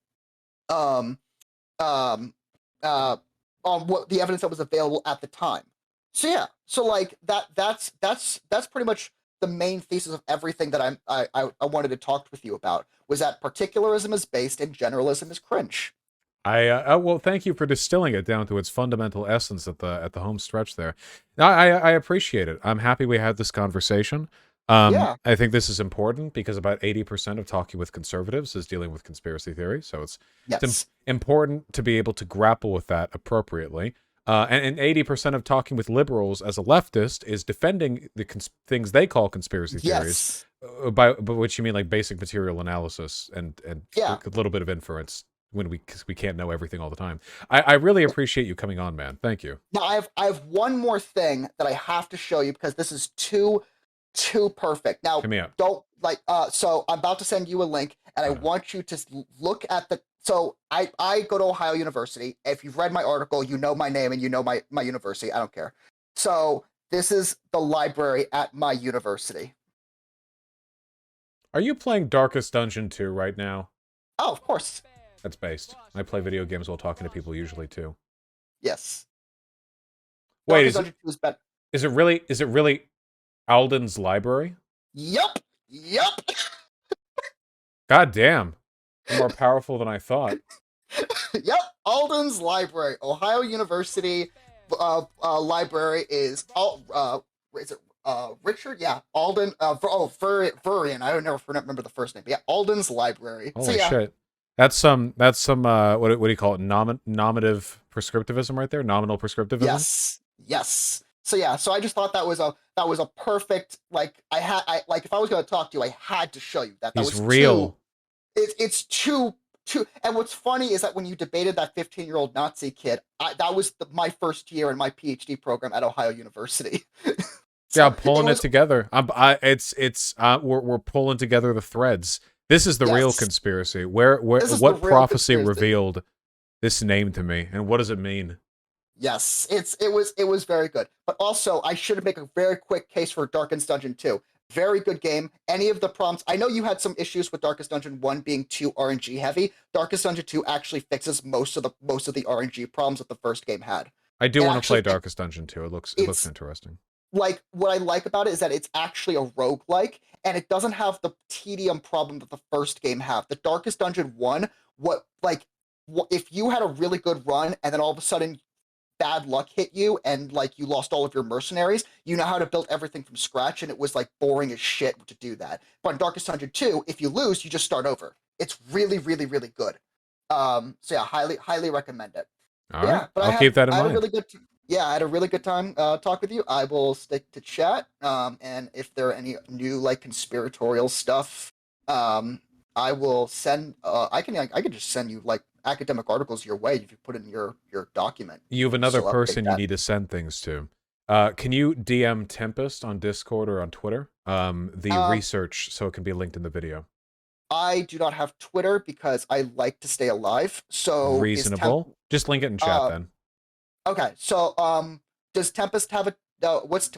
A: um, um, uh, on what the evidence that was available at the time. So yeah, so like that's pretty much the main thesis of everything that I wanted to talk with you about was that particularism is based and generalism is cringe.
B: Well, thank you for distilling it down to its fundamental essence at the home stretch there. I appreciate it. I'm happy we had this conversation.
A: Yeah.
B: I think this is important because about 80% of talking with conservatives is dealing with conspiracy theory. So it's
A: Yes.
B: important to be able to grapple with that appropriately. And 80% of talking with liberals as a leftist is defending the things they call conspiracy theories,
A: Yes.
B: by which you mean like basic material analysis and a
A: Yeah.
B: little bit of inference when cause we can't know everything all the time. I really appreciate you coming on, man. Thank you.
A: Now I have one more thing that I have to show you because this is too perfect. Now
B: Hit me up.
A: don't like so I'm about to send you a link and I want you to look at the so I go to Ohio University. If you've read my article, you know my name and you know my university. I don't care. So this is the library at my university.
B: Are you playing Darkest Dungeon 2 right now?
A: Oh, of course.
B: That's based. I play video games while talking to people usually too.
A: Yes.
B: Wait,
A: Darkest Dungeon 2 is better.
B: is it really Alden's library?
A: Yup. Yup.
B: God damn. You're more powerful than I thought.
A: Yep, Alden's Library, Ohio University library is it Richard? Yeah, Alden. Furian. I don't never remember the first name. But yeah, Alden's Library. So
B: Holy
A: yeah,
B: shit. That's some what do you call it? Nominative prescriptivism right there? Nominal prescriptivism?
A: yes. So yeah, so I just thought that was a perfect I like if I was going to talk to you, I had to show you that
B: He's
A: was too.
B: real.
A: It's too. And what's funny is that when you debated that 15-year-old Nazi kid, that was my first year in my PhD program at Ohio University.
B: Yeah,
A: So
B: I'm pulling
A: it
B: it
A: was
B: together. We're pulling together the threads. This is the real
A: yes.
B: conspiracy.
A: This is the
B: What
A: real
B: prophecy
A: conspiracy.
B: revealed this name to me, and what does it mean?
A: Yes, it was very good. But also, I should make a very quick case for Darkest Dungeon 2. Very good game. Any of the prompts, I know you had some issues with Darkest Dungeon 1 being too RNG heavy. Darkest Dungeon 2 actually fixes most of the RNG problems that the first game had.
B: I do
A: It
B: want to play
A: actually
B: Darkest Dungeon 2. It looks
A: it's
B: interesting.
A: like what I like about it is that it's actually a roguelike and it doesn't have the tedium problem that the first game have. The Darkest Dungeon 1, if you had a really good run and then all of a sudden bad luck hit you and like you lost all of your mercenaries, you know how to build everything from scratch and it was like boring as shit to do that. But in Darkest Dungeon 2, if you lose, you just start over. It's really, really, really good. So yeah, highly recommend it.
B: All
A: But
B: right,
A: yeah, but
B: I'll keep that in
A: I had a
B: mind.
A: really good yeah, I had a really good time talk with you. I will stick to chat. And if there are any new like conspiratorial stuff, I will send I can just send you like academic articles your way if you put in your document.
B: You have
A: You can
B: another
A: still update
B: person you
A: that.
B: need to send things to. Can you DM Tempest on Discord or on Twitter? The
A: Um,
B: research so it can be linked in the video.
A: I do not have Twitter because I like to stay alive. So is Temp
B: Reasonable. Just link it in chat then.
A: okay. So does Tempest have a what's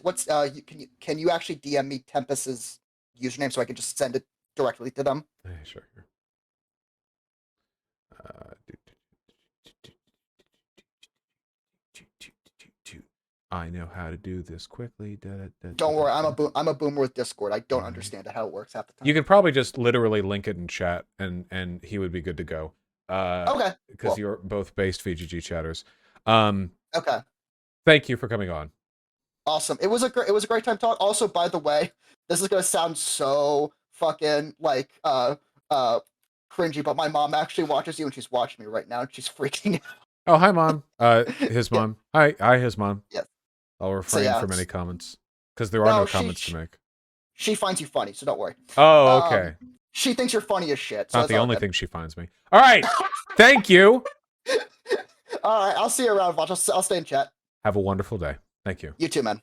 A: can you actually DM me Tempest's username so I can just send it directly to them?
B: Sure. I know how to do this quickly.
A: Don't worry, I'm a boomer with Discord. I don't understand how it works half the
B: You
A: time.
B: could probably just literally link it in chat, and he would be good to go.
A: Okay,
B: Because
A: cool.
B: you're both based VGG chatters. Um,
A: Okay,
B: thank you for coming on.
A: awesome. It was a great time talk. Also, by the way, this is gonna sound so fucking like uh cringy, but my mom actually watches you and she's watching me right now and she's freaking
B: Oh, hi, mom.
A: out.
B: His
A: Yeah,
B: mom. Hi, his mom.
A: yeah.
B: I'll
A: So
B: refrain
A: yeah,
B: from any comments because there are no
A: no, she,
B: comments to
A: she
B: make.
A: she finds you funny, so don't worry.
B: Oh,
A: Um,
B: okay.
A: she thinks you're funny as shit, so
B: Not
A: it's
B: the
A: all
B: only
A: good.
B: thing she finds me. All right. Thank you.
A: All right, I'll see you around, Vaush. I'll stay in chat.
B: Have a wonderful day. Thank you.
A: You too, man.